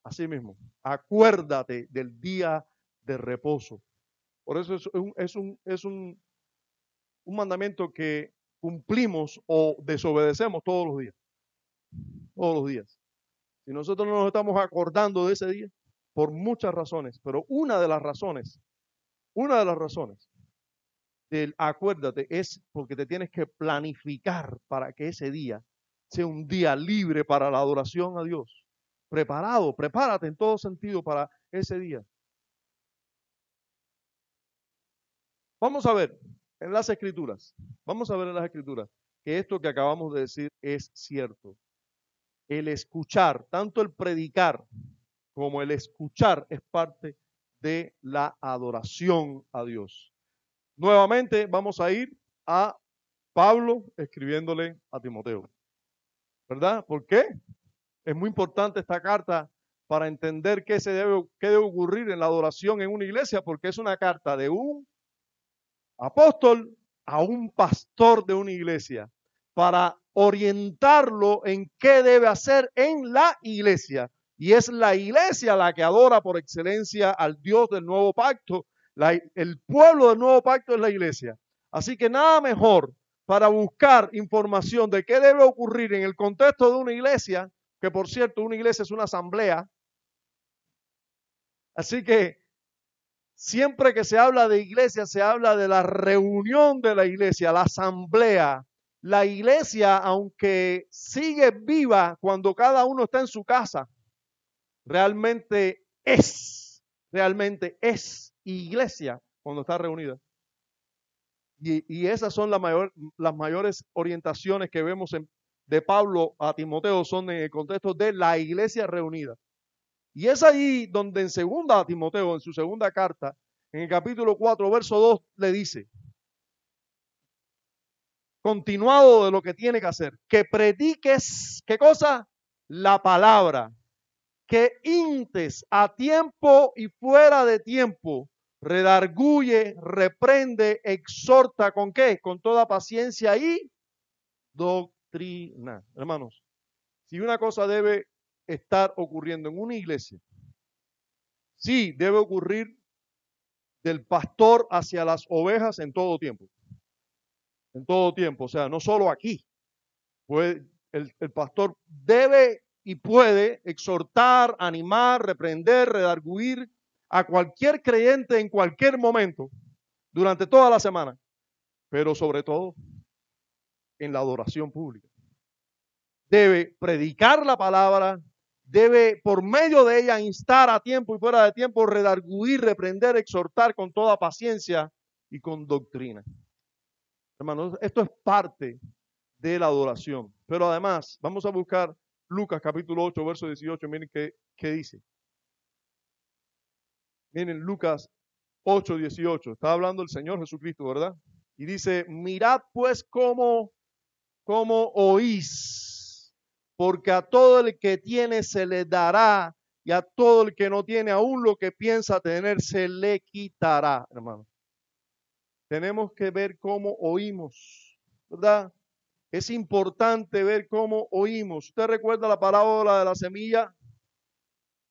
así mismo, acuérdate del día de reposo. Por eso un mandamiento que cumplimos o desobedecemos todos los días. Todos los días. Si nosotros no nos estamos acordando de ese día, por muchas razones, pero una de las razones del acuérdate es porque te tienes que planificar para que ese día sea un día libre para la adoración a Dios. Preparado, prepárate en todo sentido para ese día. Vamos a ver en las Escrituras, que esto que acabamos de decir es cierto. El escuchar, tanto el predicar como el escuchar es parte de la adoración a Dios. Nuevamente vamos a ir a Pablo escribiéndole a Timoteo. ¿Verdad? ¿Por qué? Es muy importante esta carta para entender qué debe ocurrir en la adoración en una iglesia, porque es una carta de un apóstol a un pastor de una iglesia, para orientarlo en qué debe hacer en la iglesia. Y es la iglesia la que adora por excelencia al Dios del nuevo pacto. El pueblo del nuevo pacto es la iglesia. Así que nada mejor para buscar información de qué debe ocurrir en el contexto de una iglesia, que por cierto, una iglesia es una asamblea. Así que siempre que se habla de iglesia, se habla de la reunión de la iglesia, la asamblea. La iglesia, aunque sigue viva cuando cada uno está en su casa, realmente es iglesia cuando está reunida. Y esas son las mayores orientaciones que vemos de Pablo a Timoteo, son en el contexto de la iglesia reunida. Y es ahí donde en segunda a Timoteo, en su segunda carta, en el capítulo 4, verso 2, le dice, continuado de lo que tiene que hacer, que prediques, ¿qué cosa? La palabra, que intes a tiempo y fuera de tiempo, redarguye, reprende, exhorta, ¿con qué? Con toda paciencia y doctrina. Hermanos, si una cosa debe estar ocurriendo en una iglesia, sí debe ocurrir del pastor hacia las ovejas en todo tiempo. En todo tiempo, o sea, no solo aquí. El pastor debe y puede exhortar, animar, reprender, redarguir a cualquier creyente en cualquier momento, durante toda la semana, pero sobre todo en la adoración pública. Debe predicar la palabra, debe por medio de ella instar a tiempo y fuera de tiempo, redarguir, reprender, exhortar con toda paciencia y con doctrina. Hermanos, esto es parte de la adoración. Pero además, vamos a buscar Lucas capítulo 8, verso 18. Miren qué dice. Miren Lucas 8, 18. Está hablando el Señor Jesucristo, ¿verdad? Y dice, mirad pues cómo oís, porque a todo el que tiene se le dará, y a todo el que no tiene aún lo que piensa tener se le quitará, hermano. Tenemos que ver cómo oímos, ¿verdad? Es importante ver cómo oímos. ¿Usted recuerda la parábola de la semilla?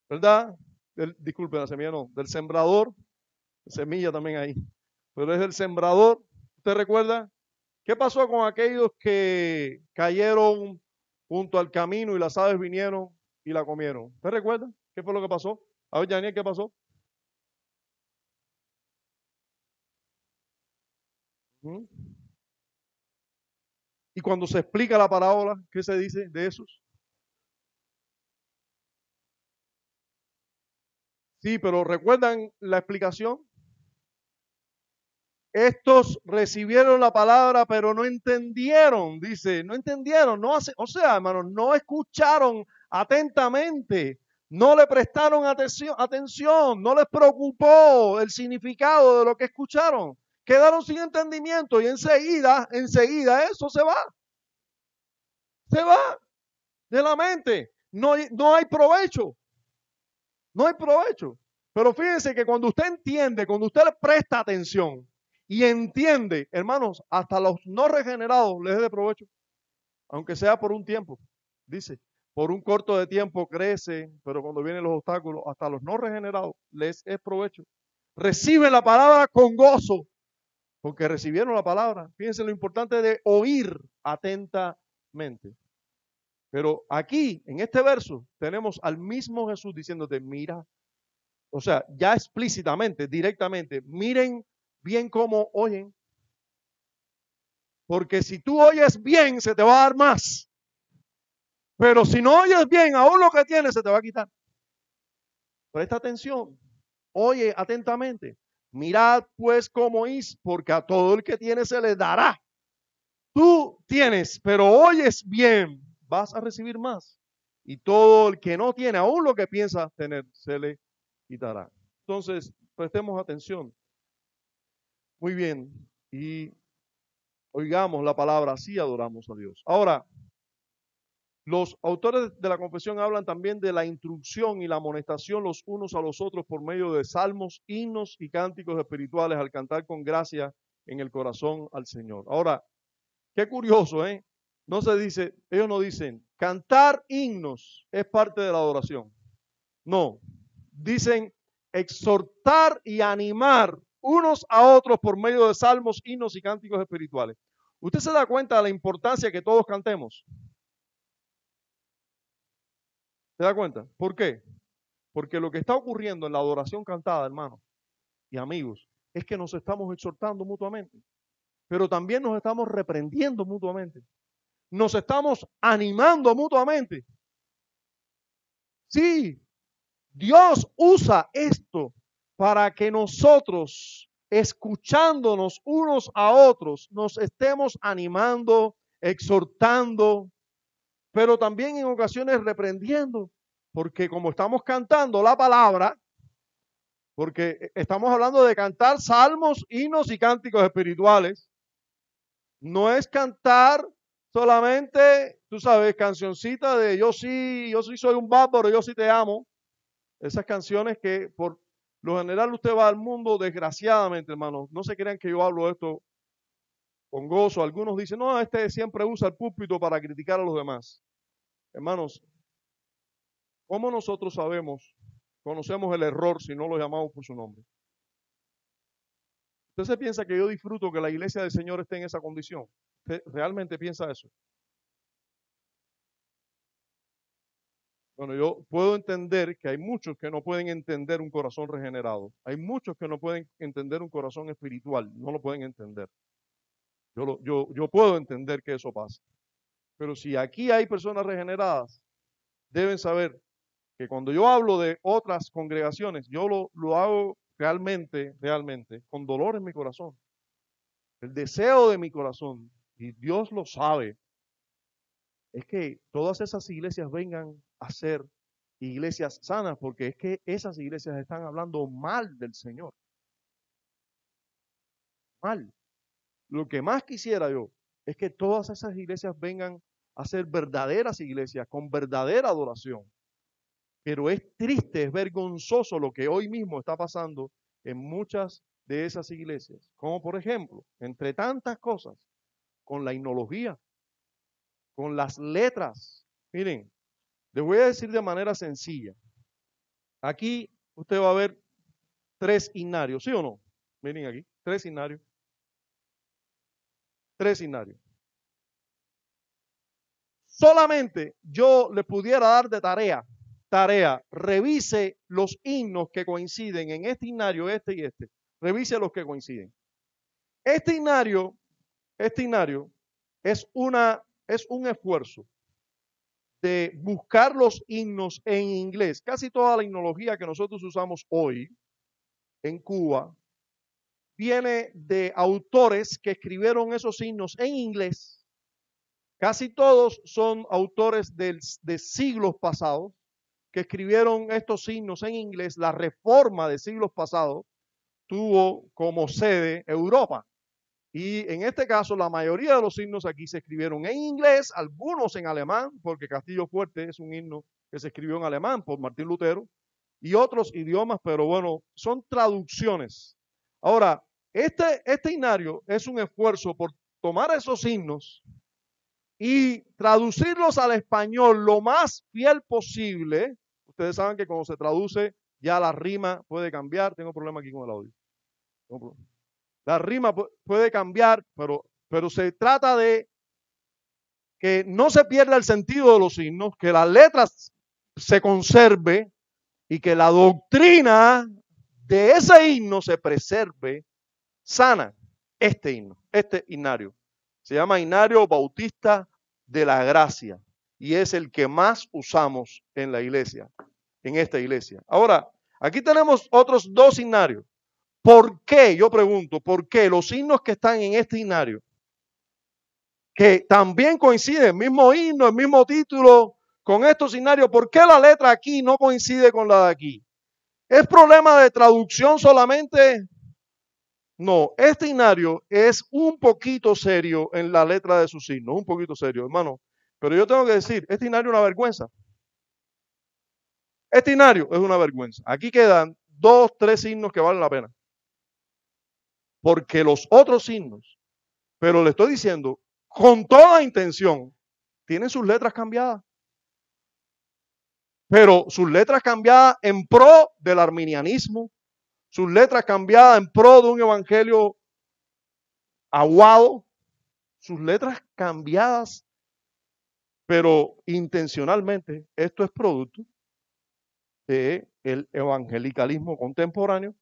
¿Verdad? Disculpe, la semilla no, del sembrador. Semilla también ahí. Pero es el sembrador. ¿Usted recuerda? ¿Qué pasó con aquellos que cayeron junto al camino y las aves vinieron y la comieron? ¿Usted recuerda? ¿Qué fue lo que pasó? A ver, Daniel, ¿qué pasó? Y cuando se explica la parábola, ¿qué se dice de esos? Sí, pero ¿recuerdan la explicación? Estos recibieron la palabra, pero no entendieron, dice, no entendieron, o sea, hermanos, no escucharon atentamente, no le prestaron atención, no les preocupó el significado de lo que escucharon. quedaron sin entendimiento y enseguida eso se va de la mente. No hay provecho, no hay provecho. Pero fíjense que cuando usted entiende, cuando usted le presta atención y entiende, hermanos, hasta los no regenerados les es de provecho, aunque sea por un tiempo. Dice, por un corto de tiempo crece, pero cuando vienen los obstáculos, hasta los no regenerados les es provecho. Reciben la palabra con gozo, porque recibieron la palabra. Fíjense lo importante de oír atentamente. Pero aquí, en este verso, tenemos al mismo Jesús diciéndote, mira, o sea, ya explícitamente, directamente, miren bien cómo oyen. Porque si tú oyes bien, se te va a dar más. Pero si no oyes bien, aún lo que tienes se te va a quitar. Presta atención, oye atentamente. Mirad pues cómo oís, porque a todo el que tiene se le dará. Tú tienes, pero oyes bien, vas a recibir más. Y todo el que no tiene, aún lo que piensa tener, se le quitará. Entonces, prestemos atención. Muy bien. Y oigamos la palabra, así adoramos a Dios. Ahora, los autores de la confesión hablan también de la instrucción y la amonestación los unos a los otros por medio de salmos, himnos y cánticos espirituales al cantar con gracia en el corazón al Señor. Ahora, qué curioso, ¿eh? No se dice, ellos no dicen, cantar himnos es parte de la adoración. No, dicen exhortar y animar unos a otros por medio de salmos, himnos y cánticos espirituales. ¿Usted se da cuenta de la importancia que todos cantemos? ¿Se da cuenta? ¿Por qué? Porque lo que está ocurriendo en la adoración cantada, hermanos y amigos, es que nos estamos exhortando mutuamente, pero también nos estamos reprendiendo mutuamente, nos estamos animando mutuamente. Sí, Dios usa esto para que nosotros, escuchándonos unos a otros, nos estemos animando, exhortando, pero también en ocasiones reprendiendo, porque como estamos cantando la palabra, porque estamos hablando de cantar salmos, himnos y cánticos espirituales, no es cantar solamente, tú sabes, cancioncita de yo sí soy un bárbaro, yo sí te amo. Esas canciones que por lo general usted va al mundo, desgraciadamente, hermanos, no se crean que yo hablo de esto con gozo. Algunos dicen, no, este siempre usa el púlpito para criticar a los demás. Hermanos, ¿cómo nosotros conocemos el error si no lo llamamos por su nombre? ¿Usted se piensa que yo disfruto que la iglesia del Señor esté en esa condición? ¿Usted realmente piensa eso? Bueno, yo puedo entender que hay muchos que no pueden entender un corazón regenerado. Hay muchos que no pueden entender un corazón espiritual. No lo pueden entender. Yo puedo entender que eso pasa. Pero si aquí hay personas regeneradas, deben saber que cuando yo hablo de otras congregaciones, yo lo hago realmente, con dolor en mi corazón. El deseo de mi corazón, y Dios lo sabe, es que todas esas iglesias vengan a ser iglesias sanas, porque es que esas iglesias están hablando mal del Señor. Mal. Lo que más quisiera yo es que todas esas iglesias vengan a ser verdaderas iglesias con verdadera adoración. Pero es triste, es vergonzoso lo que hoy mismo está pasando en muchas de esas iglesias. Como por ejemplo, entre tantas cosas, con la himnología, con las letras. Miren, les voy a decir de manera sencilla. Aquí usted va a ver 3 himnarios, ¿sí o no? Miren aquí, 3 himnarios. 3 himnarios. Solamente yo le pudiera dar de tarea, revise los himnos que coinciden en este himnario, este y este. Revise los que coinciden. Este himnario es un esfuerzo de buscar los himnos en inglés. Casi toda la himnología que nosotros usamos hoy en Cuba viene de autores que escribieron esos himnos en inglés. Casi todos son autores de siglos pasados que escribieron estos himnos en inglés, la reforma de siglos pasados, tuvo como sede Europa. Y en este caso, la mayoría de los himnos aquí se escribieron en inglés, algunos en alemán, porque Castillo Fuerte es un himno que se escribió en alemán por Martín Lutero, y otros idiomas, pero bueno, son traducciones. Ahora, este himnario es un esfuerzo por tomar esos himnos y traducirlos al español lo más fiel posible. Ustedes saben que cuando se traduce, ya la rima puede cambiar. Tengo problema aquí con el audio. La rima puede cambiar, pero se trata de que no se pierda el sentido de los himnos, que las letras se conserve y que la doctrina de ese himno se preserve sana. Este himno, este himnario, se llama Himnario Bautista de la Gracia y es el que más usamos en la iglesia, en esta iglesia. Ahora, aquí tenemos otros dos himnarios. ¿Por qué? Yo pregunto, ¿por qué los himnos que están en este himnario, que también coinciden, el mismo himno, el mismo título, con estos himnarios, ¿por qué la letra aquí no coincide con la de aquí? ¿Es problema de traducción solamente? No, este himnario es un poquito serio en la letra de sus himnos, un poquito serio, hermano. Pero yo tengo que decir, este himnario es una vergüenza. Este himnario es una vergüenza. Aquí quedan 2, 3 himnos que valen la pena. Porque los otros himnos, pero le estoy diciendo, con toda intención, tienen sus letras cambiadas. Pero sus letras cambiadas en pro del arminianismo, sus letras cambiadas en pro de un evangelio aguado, sus letras cambiadas, pero intencionalmente. Esto es producto del evangelicalismo contemporáneo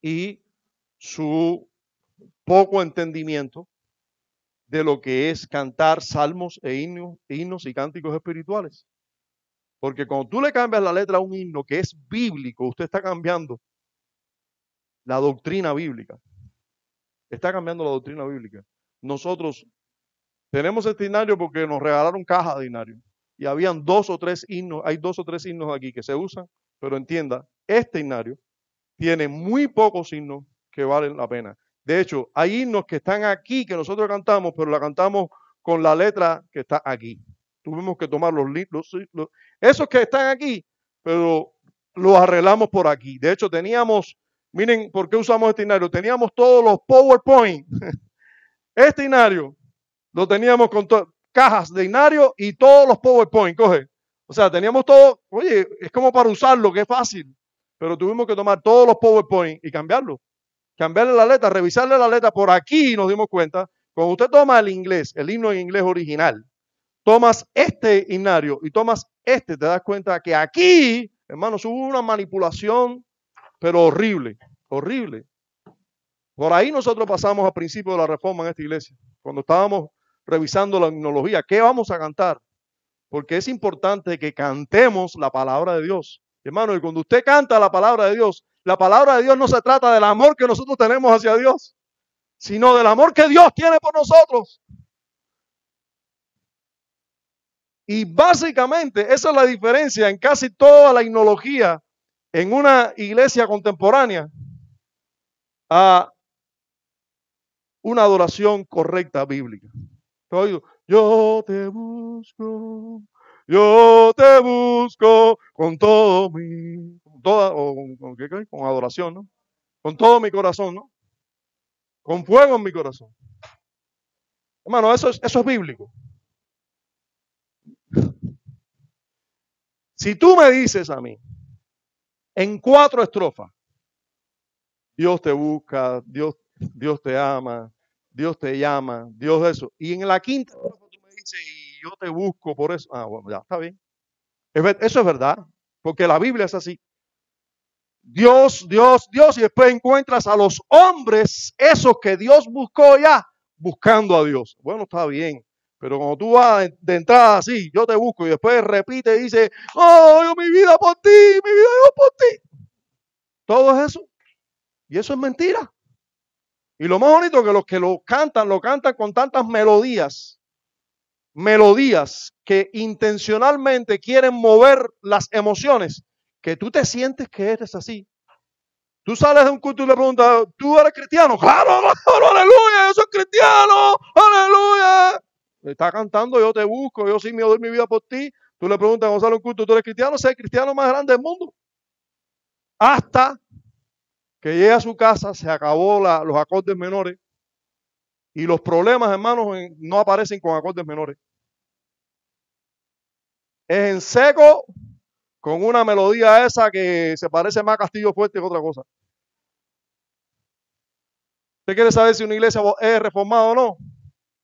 y su poco entendimiento de lo que es cantar salmos e himnos y cánticos espirituales. Porque cuando tú le cambias la letra a un himno que es bíblico, usted está cambiando la doctrina bíblica. Está cambiando la doctrina bíblica. Nosotros tenemos este himnario porque nos regalaron cajas de himnario. Y habían 2 o 3 himnos, hay 2 o 3 himnos aquí que se usan, pero entienda, este himnario tiene muy pocos himnos que valen la pena. De hecho, hay himnos que están aquí que nosotros cantamos, pero la cantamos con la letra que está aquí. Tuvimos que tomar esos que están aquí, pero los arreglamos por aquí. De hecho, teníamos, miren por qué usamos este himnario, teníamos todos los PowerPoint. Este himnario lo teníamos con cajas de himnario y todos los PowerPoint, coge. O sea, teníamos todo, oye, es como para usarlo, que es fácil. Pero tuvimos que tomar todos los PowerPoint y cambiarlo. Cambiarle la letra, revisarle la letra por aquí y nos dimos cuenta. Cuando usted toma el inglés, el himno en inglés original, tomas este himnario y tomas este, te das cuenta que aquí, hermanos, hubo una manipulación, pero horrible, horrible. Por ahí nosotros pasamos al principio de la reforma en esta iglesia, cuando estábamos revisando la himnología. ¿Qué vamos a cantar? Porque es importante que cantemos la palabra de Dios. Hermano, y cuando usted canta la palabra de Dios no se trata del amor que nosotros tenemos hacia Dios, sino del amor que Dios tiene por nosotros. Y básicamente esa es la diferencia en casi toda la himnología en una iglesia contemporánea a una adoración correcta bíblica. Yo te busco con todo mi, con adoración, ¿no? Con todo mi corazón, ¿no? Con fuego en mi corazón. Hermano, eso es bíblico. Si tú me dices a mí, en 4 estrofas, Dios te busca, Dios te ama, Dios te llama, Dios eso, y en la 5ª estrofa tú me dices, y yo te busco por eso, bueno, ya está bien. Eso es verdad, porque la Biblia es así. Dios, Dios, Dios, y después encuentras a los hombres, esos que Dios buscó ya, buscando a Dios. Bueno, está bien, pero cuando tú vas de entrada así, yo te busco, y después repite y dice, oh, yo mi vida por ti, mi vida yo por ti. Todo es eso, y eso es mentira. Y lo más bonito es que los que lo cantan con tantas melodías que intencionalmente quieren mover las emociones, que tú te sientes que eres así. Tú sales de un culto y le preguntas, ¿tú eres cristiano? Claro, claro, aleluya, yo soy cristiano, aleluya. Me está cantando, yo te busco, yo sí me doy mi vida por ti. Tú le preguntas a Gonzalo un culto, ¿tú eres cristiano? Sé el cristiano más grande del mundo. Hasta que llega a su casa, se acabó los acordes menores y los problemas, hermanos, no aparecen con acordes menores. Es en seco, con una melodía esa que se parece más a Castillo Fuerte que otra cosa. ¿Usted quiere saber si una iglesia es reformada o no?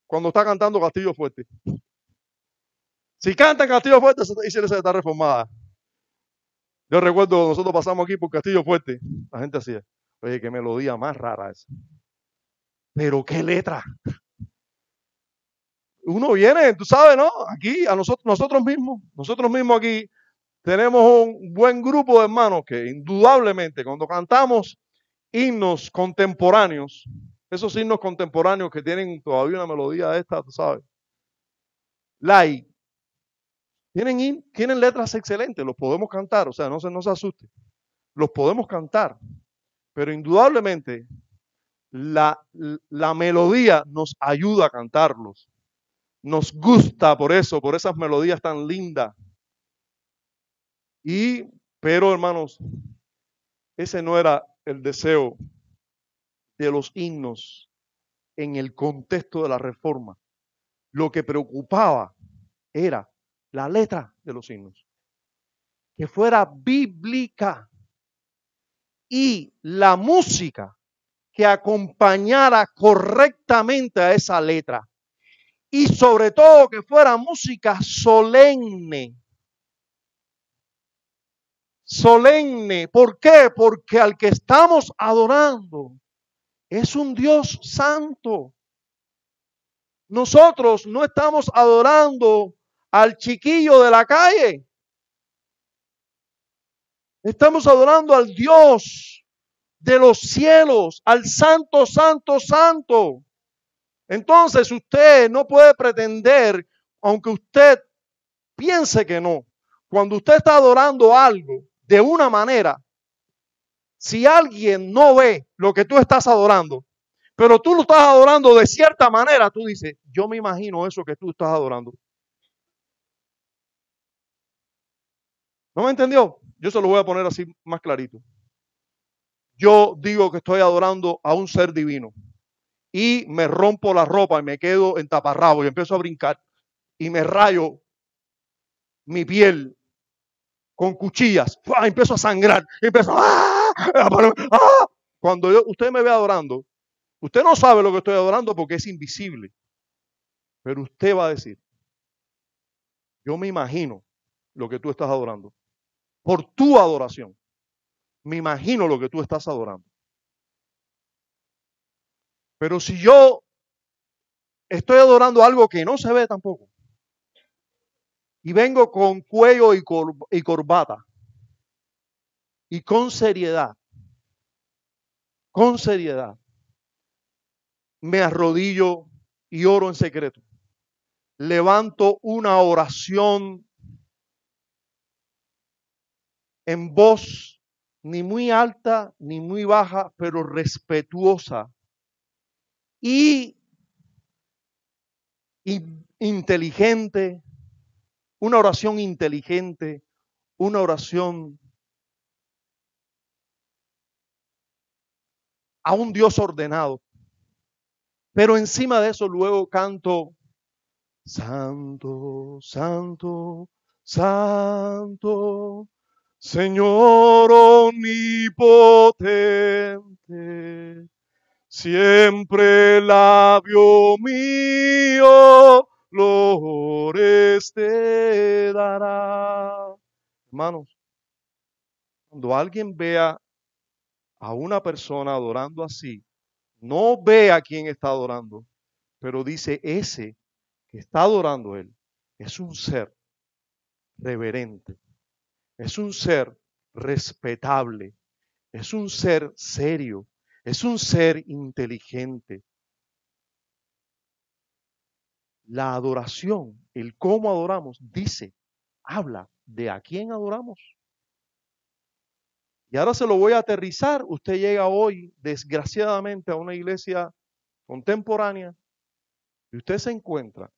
Cuando está cantando Castillo Fuerte. Si cantan Castillo Fuerte, esa iglesia está reformada. Yo recuerdo, nosotros pasamos aquí por Castillo Fuerte. La gente hacía, oye, qué melodía más rara esa. Pero qué letra. Uno viene, tú sabes, ¿no? Aquí, a nosotros mismos aquí, tenemos un buen grupo de hermanos que indudablemente cuando cantamos himnos contemporáneos, esos himnos contemporáneos que tienen todavía una melodía de esta, tú sabes, like, tienen letras excelentes, los podemos cantar, o sea, no se asuste, los podemos cantar, pero indudablemente la melodía nos ayuda a cantarlos, nos gusta por eso, por esas melodías tan lindas. Pero hermanos, ese no era el deseo de los himnos en el contexto de la reforma. Lo que preocupaba era la letra de los himnos, que fuera bíblica y la música que acompañara correctamente a esa letra y sobre todo que fuera música solemne. Solemne, ¿por qué? Porque al que estamos adorando es un Dios santo. Nosotros no estamos adorando al chiquillo de la calle. Estamos adorando al Dios de los cielos, al santo, santo, santo. Entonces usted no puede pretender, aunque usted piense que no, cuando usted está adorando algo de una manera, si alguien no ve lo que tú estás adorando, pero tú lo estás adorando de cierta manera, tú dices, yo me imagino eso que tú estás adorando. ¿No me entendió? Yo se lo voy a poner así más clarito. Yo digo que estoy adorando a un ser divino y me rompo la ropa y me quedo en taparrabo y empiezo a brincar y me rayo mi piel con cuchillas, empiezo a sangrar, empiezo Cuando usted me ve adorando, usted no sabe lo que estoy adorando porque es invisible, pero usted va a decir, yo me imagino lo que tú estás adorando, por tu adoración, me imagino lo que tú estás adorando. Pero si yo estoy adorando algo que no se ve tampoco, y vengo con cuello y corbata, y con seriedad, me arrodillo y oro en secreto. Levanto una oración en voz ni muy alta ni muy baja, pero respetuosa y inteligente, una oración inteligente, una oración a un Dios ordenado. Pero encima de eso luego canto, Santo, Santo, Santo, Señor omnipotente, siempre labio mío, flores te dará. Hermanos, cuando alguien vea a una persona adorando así, no ve a quién está adorando, pero dice ese que está adorando él es un ser reverente, es un ser respetable, es un ser serio, es un ser inteligente. La adoración, el cómo adoramos, habla de a quién adoramos. Y ahora se lo voy a aterrizar. Usted llega hoy, desgraciadamente, a una iglesia contemporánea y usted se encuentra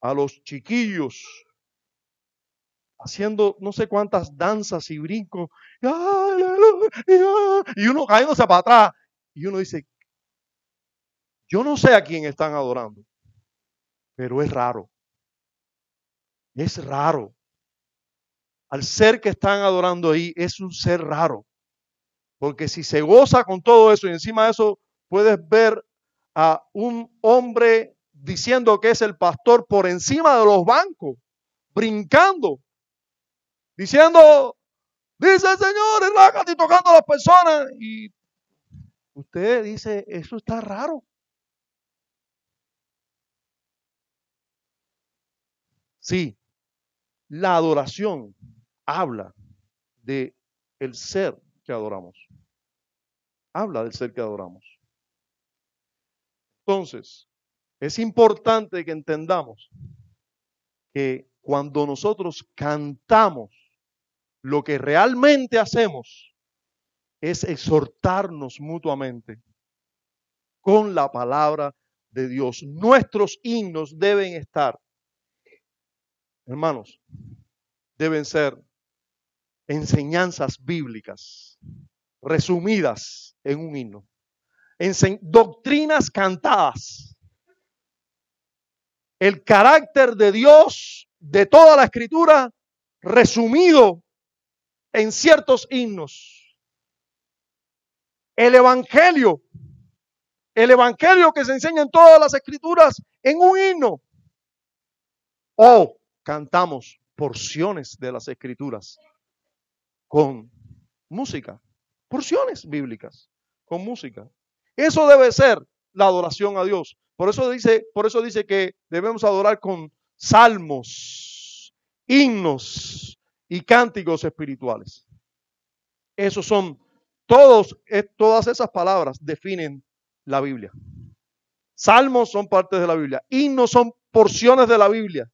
a los chiquillos haciendo no sé cuántas danzas y brincos, y uno cayéndose para atrás. Y uno dice, yo no sé a quién están adorando, pero es raro. Es raro. Al ser que están adorando ahí, es un ser raro. Porque si se goza con todo eso y encima de eso puedes ver a un hombre diciendo que es el pastor por encima de los bancos, brincando, diciendo, dice el Señor, y tocando a las personas. Y usted dice, eso está raro. Sí, la adoración habla de el ser que adoramos. Habla del ser que adoramos. Entonces, es importante que entendamos que cuando nosotros cantamos, lo que realmente hacemos es exhortarnos mutuamente con la palabra de Dios. Nuestros himnos deben estar, hermanos, deben ser enseñanzas bíblicas resumidas en un himno. Doctrinas cantadas. El carácter de Dios de toda la escritura resumido en ciertos himnos. El evangelio que se enseña en todas las escrituras en un himno. O cantamos porciones de las escrituras con música, porciones bíblicas con música. Eso debe ser la adoración a Dios. Por eso dice que debemos adorar con salmos, himnos y cánticos espirituales. Esos son todas esas palabras definen la Biblia. Salmos son partes de la Biblia. Himnos son porciones de la Biblia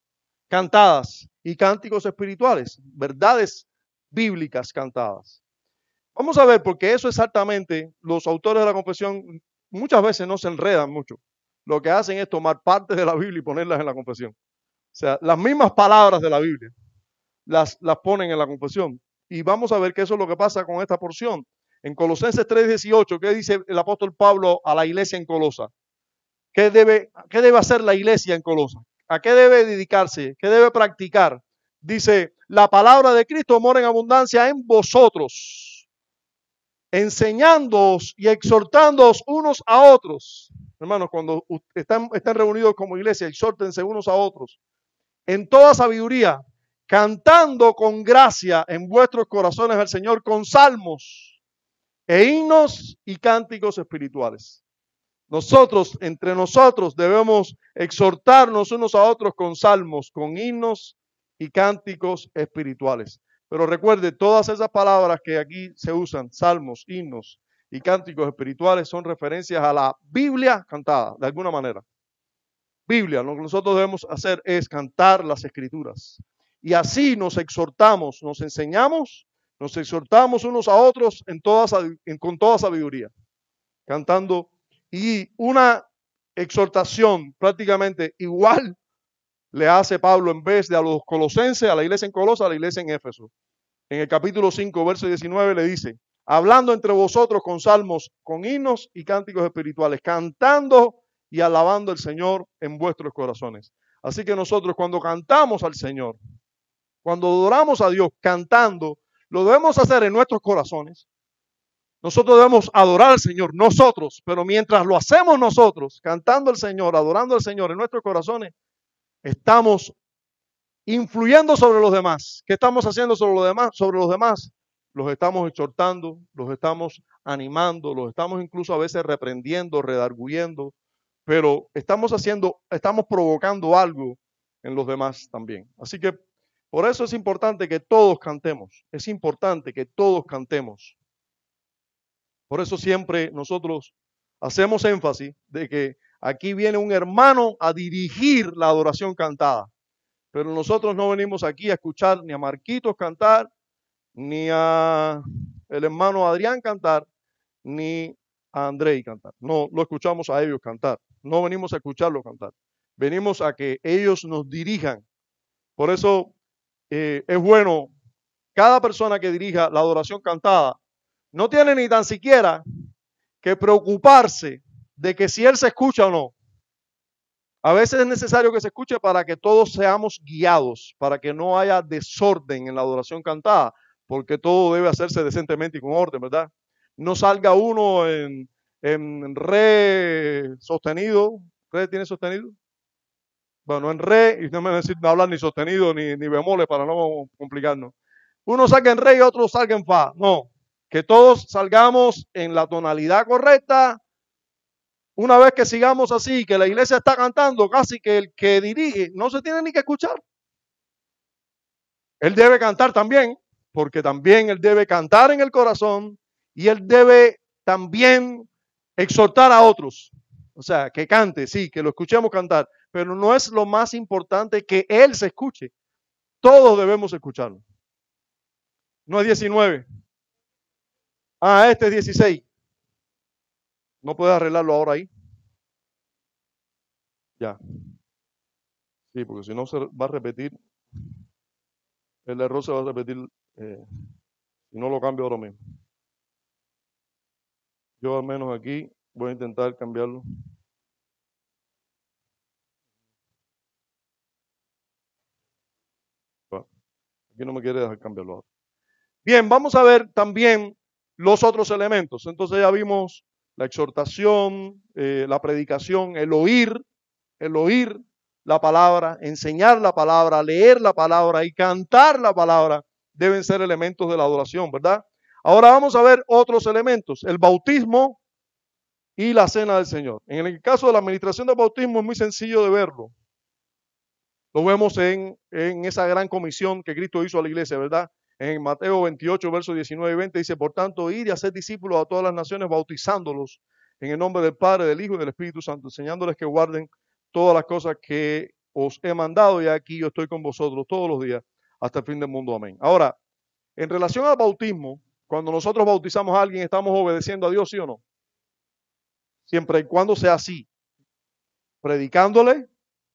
cantadas y cánticos espirituales, verdades bíblicas cantadas. Vamos a ver, porque eso exactamente los autores de la confesión muchas veces no se enredan mucho. Lo que hacen es tomar partes de la Biblia y ponerlas en la confesión. O sea, las mismas palabras de la Biblia las ponen en la confesión. Y vamos a ver que eso es lo que pasa con esta porción. En Colosenses 3:18, ¿qué dice el apóstol Pablo a la iglesia en Colosa? ¿Qué debe hacer la iglesia en Colosa? ¿A qué debe dedicarse? ¿Qué debe practicar? Dice, la palabra de Cristo mora en abundancia en vosotros, enseñándoos y exhortándoos unos a otros. Hermanos, cuando están reunidos como iglesia, exhórtense unos a otros. En toda sabiduría, cantando con gracia en vuestros corazones al Señor con salmos e himnos y cánticos espirituales. Nosotros, entre nosotros, debemos exhortarnos unos a otros con salmos, con himnos y cánticos espirituales. Pero recuerde, todas esas palabras que aquí se usan, salmos, himnos y cánticos espirituales, son referencias a la Biblia cantada, de alguna manera. Biblia, lo que nosotros debemos hacer es cantar las escrituras. Y así nos exhortamos, nos enseñamos, nos exhortamos unos a otros con toda sabiduría, cantando. Y una exhortación prácticamente igual le hace Pablo en vez de a los colosenses, a la iglesia en Colosa, a la iglesia en Éfeso. En el capítulo 5, verso 19 le dice, hablando entre vosotros con salmos, con himnos y cánticos espirituales, cantando y alabando al Señor en vuestros corazones. Así que nosotros cuando cantamos al Señor, cuando adoramos a Dios cantando, lo debemos hacer en nuestros corazones. Nosotros debemos adorar al Señor, nosotros, pero mientras lo hacemos nosotros, cantando al Señor, adorando al Señor en nuestros corazones, estamos influyendo sobre los demás. ¿Qué estamos haciendo sobre los demás? Sobre los demás, los estamos exhortando, los estamos animando, los estamos incluso a veces reprendiendo, redarguyendo, pero estamos provocando algo en los demás también. Así que por eso es importante que todos cantemos, es importante que todos cantemos. Por eso siempre nosotros hacemos énfasis de que aquí viene un hermano a dirigir la adoración cantada. Pero nosotros no venimos aquí a escuchar ni a Marquitos cantar, ni a el hermano Adrián cantar, ni a Andrei cantar. No lo escuchamos a ellos cantar. No venimos a escucharlos cantar. Venimos a que ellos nos dirijan. Por eso es bueno, cada persona que dirija la adoración cantada no tiene ni tan siquiera que preocuparse de que si él se escucha o no. A veces es necesario que se escuche para que todos seamos guiados, para que no haya desorden en la adoración cantada, porque todo debe hacerse decentemente y con orden, ¿verdad? No salga uno en re sostenido. ¿Re tiene sostenido? Bueno, en re, y no me necesito hablar ni sostenido ni bemoles para no complicarnos. Uno salga en re y otro salga en fa. No, que todos salgamos en la tonalidad correcta. Una vez que sigamos así, que la iglesia está cantando, casi que el que dirige no se tiene ni que escuchar. Él debe cantar también, porque también él debe cantar en el corazón y él debe también exhortar a otros. O sea, que cante, sí, que lo escuchemos cantar, pero no es lo más importante que él se escuche. Todos debemos escucharlo. No es 19. Ah, este es 16. No puedes arreglarlo ahora ahí. Ya. Sí, porque si no se va a repetir, el error se va a repetir si no lo cambio ahora mismo. Yo al menos aquí voy a intentar cambiarlo. Bueno, aquí no me quiere dejar cambiarlo ahora. Bien, vamos a ver también los otros elementos. Entonces ya vimos la exhortación, la predicación, el oír la palabra, enseñar la palabra, leer la palabra y cantar la palabra deben ser elementos de la adoración, ¿verdad? Ahora vamos a ver otros elementos, el bautismo y la cena del Señor. En el caso de la administración del bautismo es muy sencillo de verlo. Lo vemos en esa gran comisión que Cristo hizo a la iglesia, ¿verdad? En Mateo 28, versos 19 y 20 dice, por tanto, ir y hacer discípulos a todas las naciones, bautizándolos en el nombre del Padre, del Hijo y del Espíritu Santo, enseñándoles que guarden todas las cosas que os he mandado, y aquí yo estoy con vosotros todos los días hasta el fin del mundo. Amén. Ahora, en relación al bautismo, cuando nosotros bautizamos a alguien, ¿estamos obedeciendo a Dios, sí o no? Siempre y cuando sea así, predicándole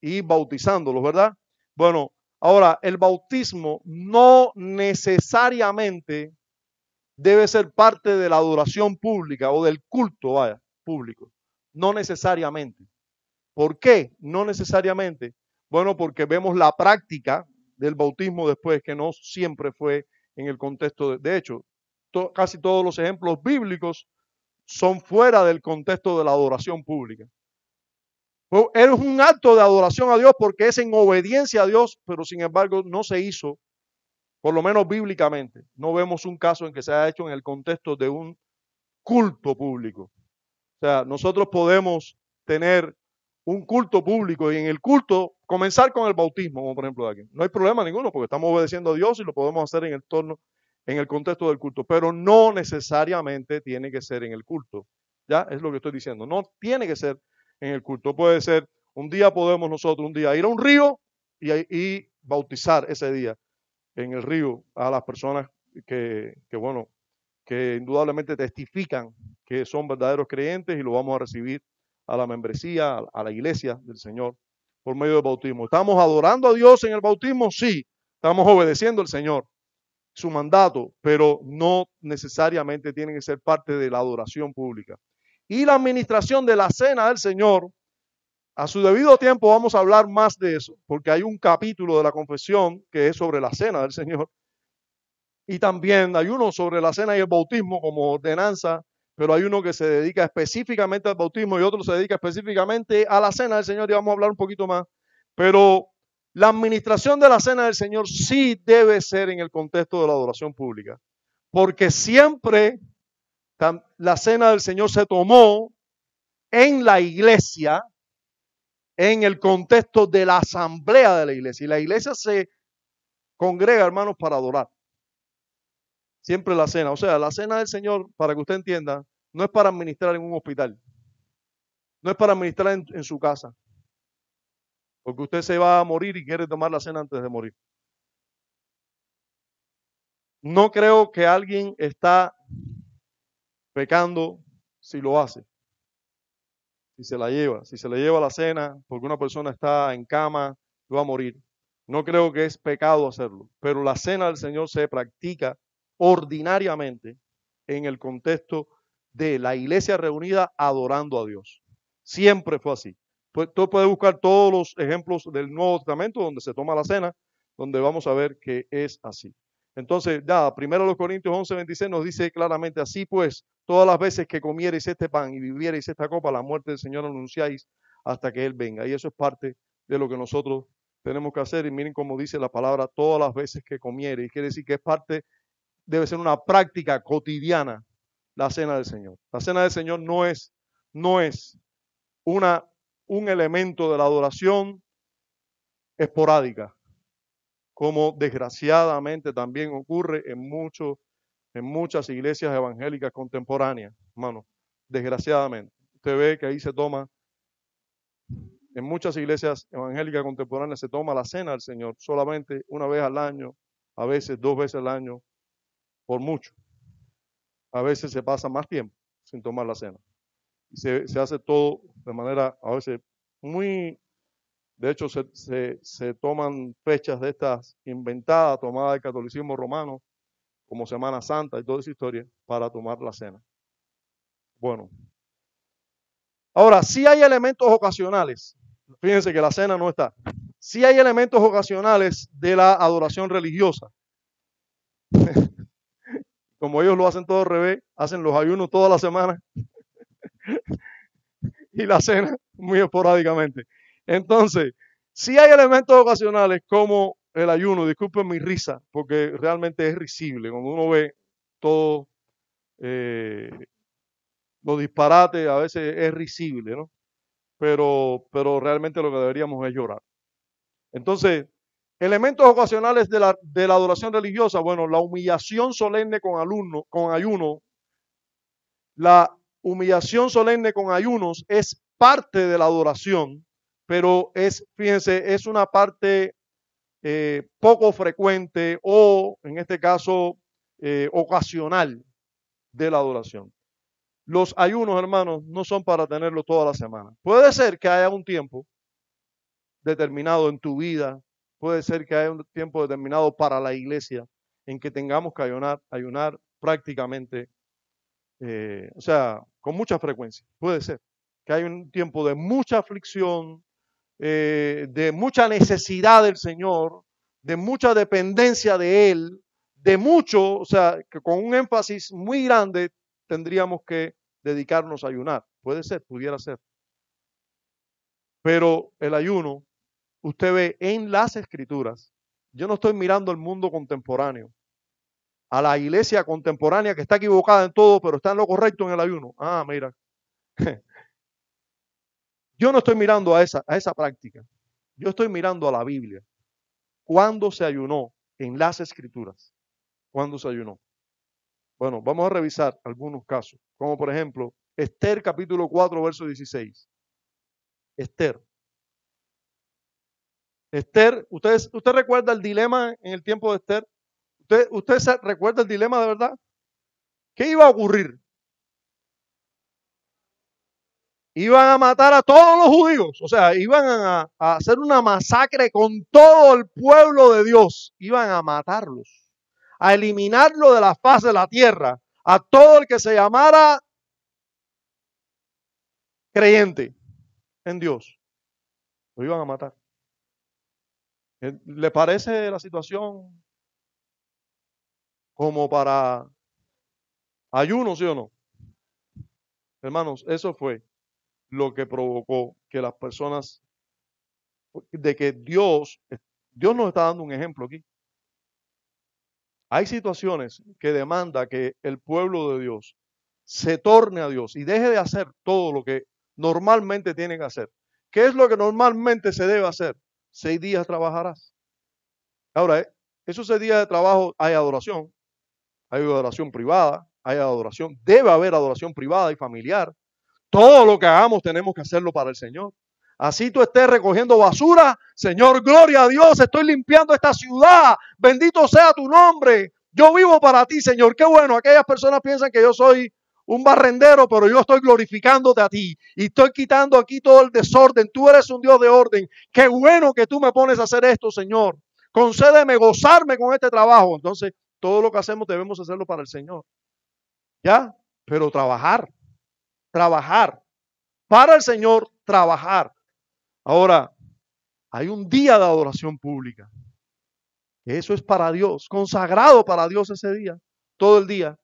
y bautizándolos, ¿verdad? Bueno, ahora, el bautismo no necesariamente debe ser parte de la adoración pública o del culto, vaya, público. No necesariamente. ¿Por qué? No necesariamente. Bueno, porque vemos la práctica del bautismo después, que no siempre fue en el contexto de hecho, casi todos los ejemplos bíblicos son fuera del contexto de la adoración pública. Es un acto de adoración a Dios porque es en obediencia a Dios, pero sin embargo no se hizo, por lo menos bíblicamente. No vemos un caso en que se haya hecho en el contexto de un culto público. O sea, nosotros podemos tener un culto público y en el culto comenzar con el bautismo, como por ejemplo de aquí. No hay problema ninguno porque estamos obedeciendo a Dios y lo podemos hacer en el contexto del culto, pero no necesariamente tiene que ser en el culto. Ya es lo que estoy diciendo. No tiene que ser en el culto. Puede ser, un día podemos nosotros un día ir a un río y bautizar ese día en el río a las personas bueno, que indudablemente testifican que son verdaderos creyentes y lo vamos a recibir a la membresía, a la iglesia del Señor por medio del bautismo. ¿Estamos adorando a Dios en el bautismo? Sí. Estamos obedeciendo al Señor, su mandato, pero no necesariamente tienen que ser parte de la adoración pública. Y la administración de la cena del Señor, a su debido tiempo vamos a hablar más de eso, porque hay un capítulo de la confesión que es sobre la cena del Señor. Y también hay uno sobre la cena y el bautismo como ordenanza, pero hay uno que se dedica específicamente al bautismo y otro se dedica específicamente a la cena del Señor y vamos a hablar un poquito más. Pero la administración de la cena del Señor sí debe ser en el contexto de la adoración pública, porque siempre la cena del Señor se tomó en la iglesia, en el contexto de la asamblea de la iglesia. Y la iglesia se congrega, hermanos, para adorar. Siempre la cena. O sea, la cena del Señor, para que usted entienda, no es para administrar en un hospital. No es para administrar en su casa. Porque usted se va a morir y quiere tomar la cena antes de morir. No creo que alguien está pecando si lo hace, si se la lleva, si se le lleva la cena porque una persona está en cama, va a morir. No creo que es pecado hacerlo, pero la cena del Señor se practica ordinariamente en el contexto de la iglesia reunida adorando a Dios. Siempre fue así. Pues tú puedes buscar todos los ejemplos del Nuevo Testamento donde se toma la cena, donde vamos a ver que es así. Entonces, ya, 1 Corintios 11:26 nos dice claramente así, pues, todas las veces que comiereis este pan y bebiereis esta copa, la muerte del Señor anunciáis hasta que Él venga. Y eso es parte de lo que nosotros tenemos que hacer. Y miren cómo dice la palabra, todas las veces que comiereis. Quiere decir que es parte, debe ser una práctica cotidiana la cena del Señor. La cena del Señor no es un elemento de la adoración esporádica, como desgraciadamente también ocurre en muchas iglesias evangélicas contemporáneas, hermano, desgraciadamente. Usted ve que ahí se toma, en muchas iglesias evangélicas contemporáneas se toma la cena del Señor solamente una vez al año, a veces 2 veces al año, por mucho. A veces se pasa más tiempo sin tomar la cena. Y se hace todo de manera a veces muy, de hecho se toman fechas de estas inventadas, tomadas del catolicismo romano, como Semana Santa y toda esa historia, para tomar la cena. Bueno, ahora sí hay elementos ocasionales. Fíjense que la cena no está. Sí hay elementos ocasionales de la adoración religiosa. Como ellos lo hacen todo al revés, hacen los ayunos toda la semana y la cena muy esporádicamente. Entonces, sí hay elementos ocasionales como el ayuno. Disculpen mi risa, porque realmente es risible. Cuando uno ve todo los disparates, a veces es risible, ¿no? Pero realmente lo que deberíamos es llorar. Entonces, elementos ocasionales de la adoración religiosa, bueno, la humillación solemne con ayuno, la humillación solemne con ayunos es parte de la adoración, pero fíjense, es una parte poco frecuente o, en este caso, ocasional de la adoración. Los ayunos, hermanos, no son para tenerlo toda la semana. Puede ser que haya un tiempo determinado en tu vida, puede ser que haya un tiempo determinado para la iglesia en que tengamos que ayunar prácticamente, o sea, con mucha frecuencia. Puede ser que haya un tiempo de mucha aflicción, de mucha necesidad del Señor, de mucha dependencia de Él, de mucho, o sea, que con un énfasis muy grande tendríamos que dedicarnos a ayunar. Puede ser, pudiera ser. Pero el ayuno, usted ve en las Escrituras, yo no estoy mirando al mundo contemporáneo, a la iglesia contemporánea que está equivocada en todo, pero está en lo correcto en el ayuno. Ah, mira. Yo no estoy mirando a esa práctica. Yo estoy mirando a la Biblia. ¿Cuándo se ayunó en las Escrituras? ¿Cuándo se ayunó? Bueno, vamos a revisar algunos casos, como por ejemplo, Esther capítulo 4, verso 16. Esther. Esther, ¿usted recuerda el dilema en el tiempo de Esther? ¿Usted se recuerda el dilema de verdad? ¿Qué iba a ocurrir? Iban a matar a todos los judíos, o sea, iban a hacer una masacre con todo el pueblo de Dios, iban a matarlos, a eliminarlo de la faz de la tierra, a todo el que se llamara creyente en Dios, lo iban a matar. ¿Le parece la situación como para ayuno, sí o no? Hermanos, eso fue lo que provocó que las personas, de que Dios nos está dando un ejemplo aquí. Hay situaciones que demanda que el pueblo de Dios se torne a Dios y deje de hacer todo lo que normalmente tiene que hacer. ¿Qué es lo que normalmente se debe hacer? 6 días trabajarás. Ahora, esos 6 días de trabajo hay adoración privada, hay adoración, debe haber adoración privada y familiar. Todo lo que hagamos tenemos que hacerlo para el Señor. Así tú estés recogiendo basura, Señor, gloria a Dios, estoy limpiando esta ciudad, bendito sea tu nombre. Yo vivo para ti, Señor. Qué bueno, aquellas personas piensan que yo soy un barrendero, pero yo estoy glorificándote a ti y estoy quitando aquí todo el desorden. Tú eres un Dios de orden. Qué bueno que tú me pones a hacer esto, Señor. Concédeme gozarme con este trabajo. Entonces, todo lo que hacemos debemos hacerlo para el Señor. ¿Ya? Pero trabajar, trabajar. Para el Señor, trabajar. Ahora, hay un día de adoración pública. Eso es para Dios, consagrado para Dios ese día, todo el día.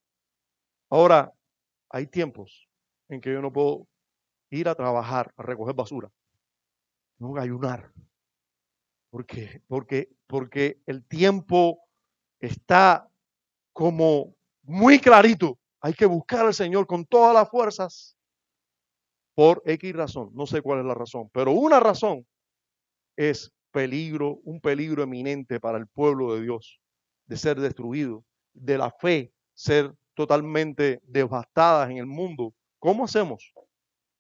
Ahora, hay tiempos en que yo no puedo ir a trabajar, a recoger basura. Tengo que ayunar. ¿Por qué? Porque el tiempo está como muy clarito. Hay que buscar al Señor con todas las fuerzas por X razón. No sé cuál es la razón, pero una razón es peligro, un peligro eminente para el pueblo de Dios, de ser destruido, de la fe ser totalmente devastadas en el mundo. ¿Cómo hacemos?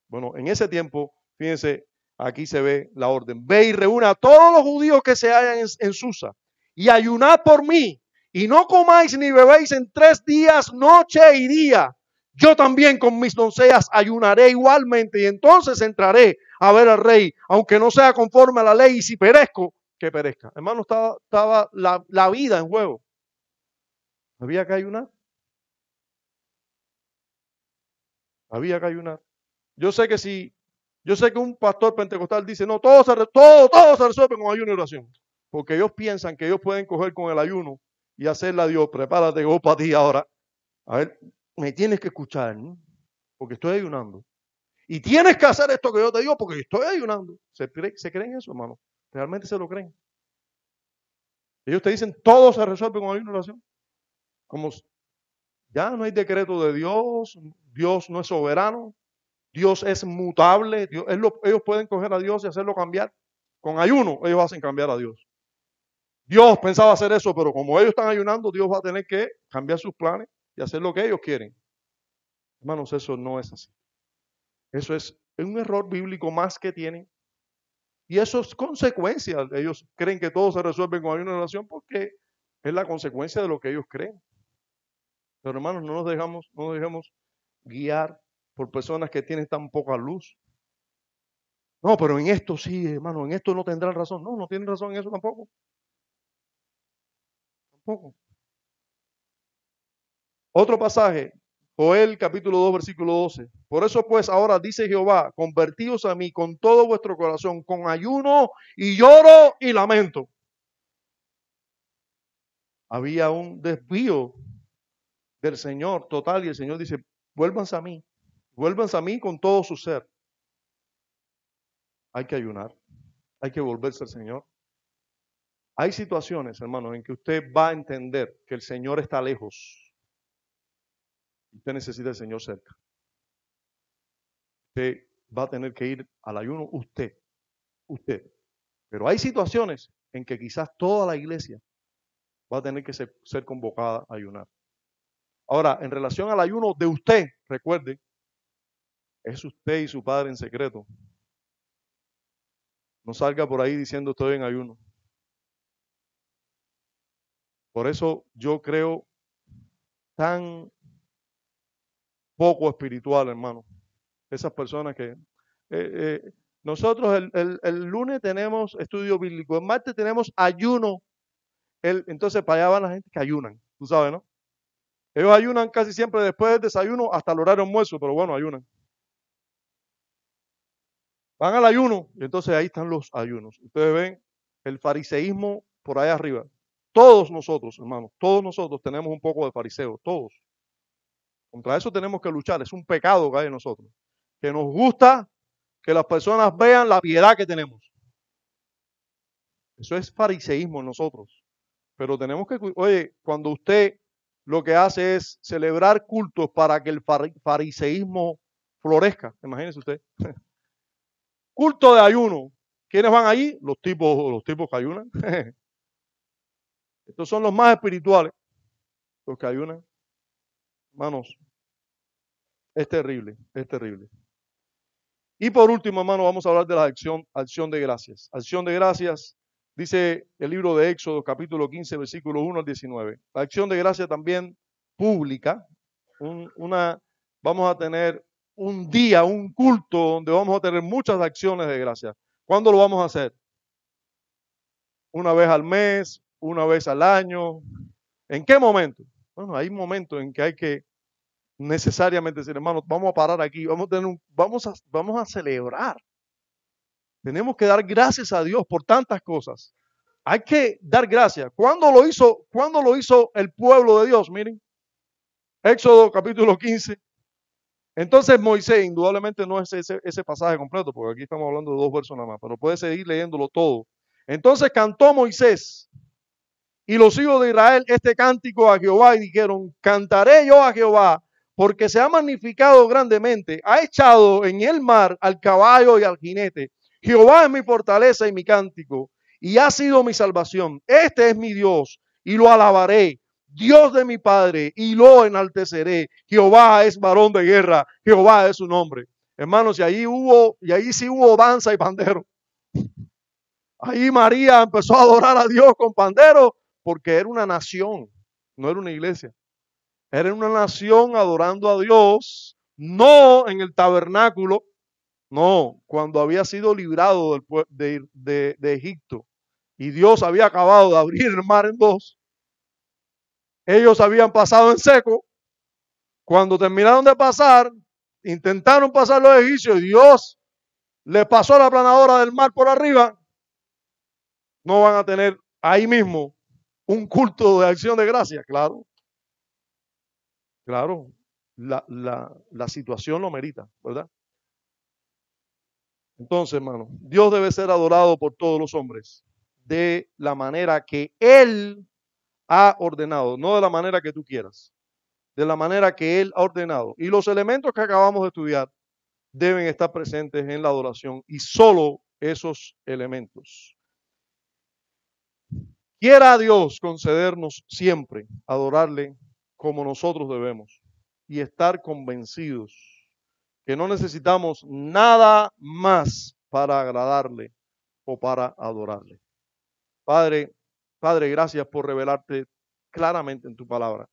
Bueno, en ese tiempo, fíjense, aquí se ve la orden. Ve y reúna a todos los judíos que se hallan en Susa y ayunad por mí y no comáis ni bebéis en 3 días, noche y día. Yo también con mis doncellas ayunaré igualmente y entonces entraré a ver al rey, aunque no sea conforme a la ley y si perezco, que perezca. Hermano, estaba la vida en juego. Había que ayunar. Había que ayunar. Yo sé que un pastor pentecostal dice, no, todo se resuelve con ayuno y oración. Porque ellos piensan que ellos pueden coger con el ayuno y hacerle a Dios, prepárate, go para ti ahora. A ver, me tienes que escuchar, ¿no? Porque estoy ayunando. Y tienes que hacer esto que yo te digo porque estoy ayunando. ¿Se creen eso, hermano? ¿Realmente se lo creen? Ellos te dicen, todo se resuelve con ayuno y oración. Como ya no hay decreto de Dios, Dios no es soberano, Dios es mutable, ellos pueden coger a Dios y hacerlo cambiar. Con ayuno ellos hacen cambiar a Dios. Dios pensaba hacer eso, pero como ellos están ayunando, Dios va a tener que cambiar sus planes y hacer lo que ellos quieren. Hermanos, eso no es así. Eso es un error bíblico más que tienen. Y eso es consecuencia. Ellos creen que todo se resuelve con ayuno y oración porque es la consecuencia de lo que ellos creen. Pero hermanos, no nos dejemos guiar por personas que tienen tan poca luz. No, pero en esto sí, hermano, en esto no tendrán razón. No, no tienen razón en eso tampoco. Tampoco. Otro pasaje, Joel capítulo 2, versículo 12. Por eso pues ahora dice Jehová, convertíos a mí con todo vuestro corazón, con ayuno y lloro y lamento. Había un desvío del Señor total y el Señor dice, vuélvanse a mí con todo su ser. Hay que ayunar, hay que volverse al Señor. Hay situaciones, hermanos, en que usted va a entender que el Señor está lejos. Usted necesita el Señor cerca. Usted va a tener que ir al ayuno, usted. Pero hay situaciones en que quizás toda la iglesia va a tener que ser convocada a ayunar. Ahora, en relación al ayuno de usted, recuerde, es usted y su padre en secreto. No salga por ahí diciendo estoy en ayuno. Por eso yo creo tan poco espiritual, hermano. Esas personas que... nosotros el lunes tenemos estudio bíblico, el martes tenemos ayuno. Entonces para allá van la gente que ayunan, tú sabes, ¿no? Ellos ayunan casi siempre después del desayuno hasta el horario almuerzo, pero bueno, ayunan. Van al ayuno y entonces ahí están los ayunos. Ustedes ven el fariseísmo por ahí arriba. Todos nosotros, hermanos, todos nosotros tenemos un poco de fariseo, todos. Contra eso tenemos que luchar, es un pecado que hay en nosotros. Que nos gusta que las personas vean la piedad que tenemos. Eso es fariseísmo en nosotros. Pero tenemos que, oye, cuando usted lo que hace es celebrar cultos para que el fariseísmo florezca, imagínese usted. Culto de ayuno. ¿Quiénes van allí? Los tipos que ayunan. Estos son los más espirituales, los que ayunan. Hermanos, es terrible, es terrible. Y por último, hermano, vamos a hablar de la acción de gracias. Acción de gracias Dice el libro de Éxodo, capítulo 15, versículo 1 al 19. La acción de gracia también pública. Vamos a tener un día, un culto donde vamos a tener muchas acciones de gracia. ¿Cuándo lo vamos a hacer? ¿Una vez al mes? ¿Una vez al año? ¿En qué momento? Bueno, hay momentos en que hay que necesariamente decir, hermanos, vamos a parar aquí, vamos a celebrar. Tenemos que dar gracias a Dios por tantas cosas. Hay que dar gracias. ¿Cuándo lo hizo el pueblo de Dios? Miren, Éxodo capítulo 15. Entonces Moisés, indudablemente no es ese pasaje completo, porque aquí estamos hablando de 2 versos nada más, pero puede seguir leyéndolo todo. Entonces cantó Moisés y los hijos de Israel este cántico a Jehová y dijeron, cantaré yo a Jehová porque se ha magnificado grandemente, ha echado en el mar al caballo y al jinete. Jehová es mi fortaleza y mi cántico y ha sido mi salvación. Este es mi Dios y lo alabaré. Dios de mi Padre y lo enalteceré. Jehová es varón de guerra, Jehová es su nombre. Hermanos, y ahí sí hubo danza y pandero. Ahí María empezó a adorar a Dios con pandero porque era una nación, no era una iglesia. Era una nación adorando a Dios, no en el tabernáculo, no, cuando había sido librado de Egipto y Dios había acabado de abrir el mar en 2. Ellos habían pasado en seco. Cuando terminaron de pasar, intentaron pasar los egipcios y Dios les pasó la planadora del mar por arriba. No van a tener ahí mismo un culto de acción de gracia, claro. Claro, la situación lo merita, ¿verdad? Entonces, hermano, Dios debe ser adorado por todos los hombres de la manera que Él ha ordenado, no de la manera que tú quieras, de la manera que Él ha ordenado. Y los elementos que acabamos de estudiar deben estar presentes en la adoración y solo esos elementos. Quiera Dios concedernos siempre adorarle como nosotros debemos y estar convencidos que no necesitamos nada más para agradarle o para adorarle. Padre, gracias por revelarte claramente en tu palabra,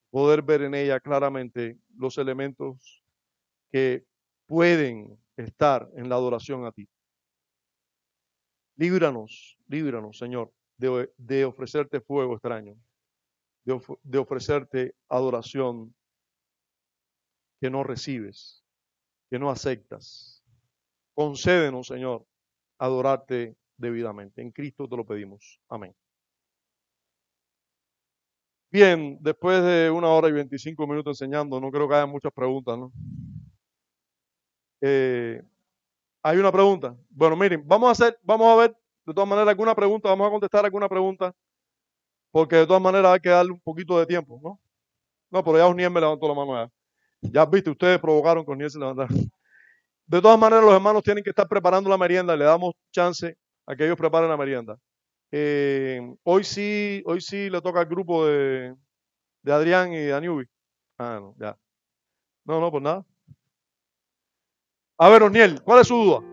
poder ver en ella claramente los elementos que pueden estar en la adoración a ti. Líbranos, Señor, de ofrecerte fuego extraño, de ofrecerte adoración que no recibes, que no aceptas. Concédenos, Señor, adorarte debidamente. En Cristo te lo pedimos. Amén. Bien, después de 1 hora y 25 minutos enseñando, no creo que haya muchas preguntas, ¿no? ¿Hay una pregunta? Bueno, miren, vamos a ver de todas maneras alguna pregunta, vamos a contestar alguna pregunta, porque de todas maneras hay que darle un poquito de tiempo, ¿no? No, pero ya Osniel me levantó la mano ya. Ya viste, ustedes provocaron que Osniel se levantara. De todas maneras, los hermanos tienen que estar preparando la merienda, le damos chance a que ellos preparen la merienda. Hoy sí le toca al grupo de Adrián y de Aniubi. Ah, no, ya. No, pues nada. A ver, Osniel, ¿cuál es su duda?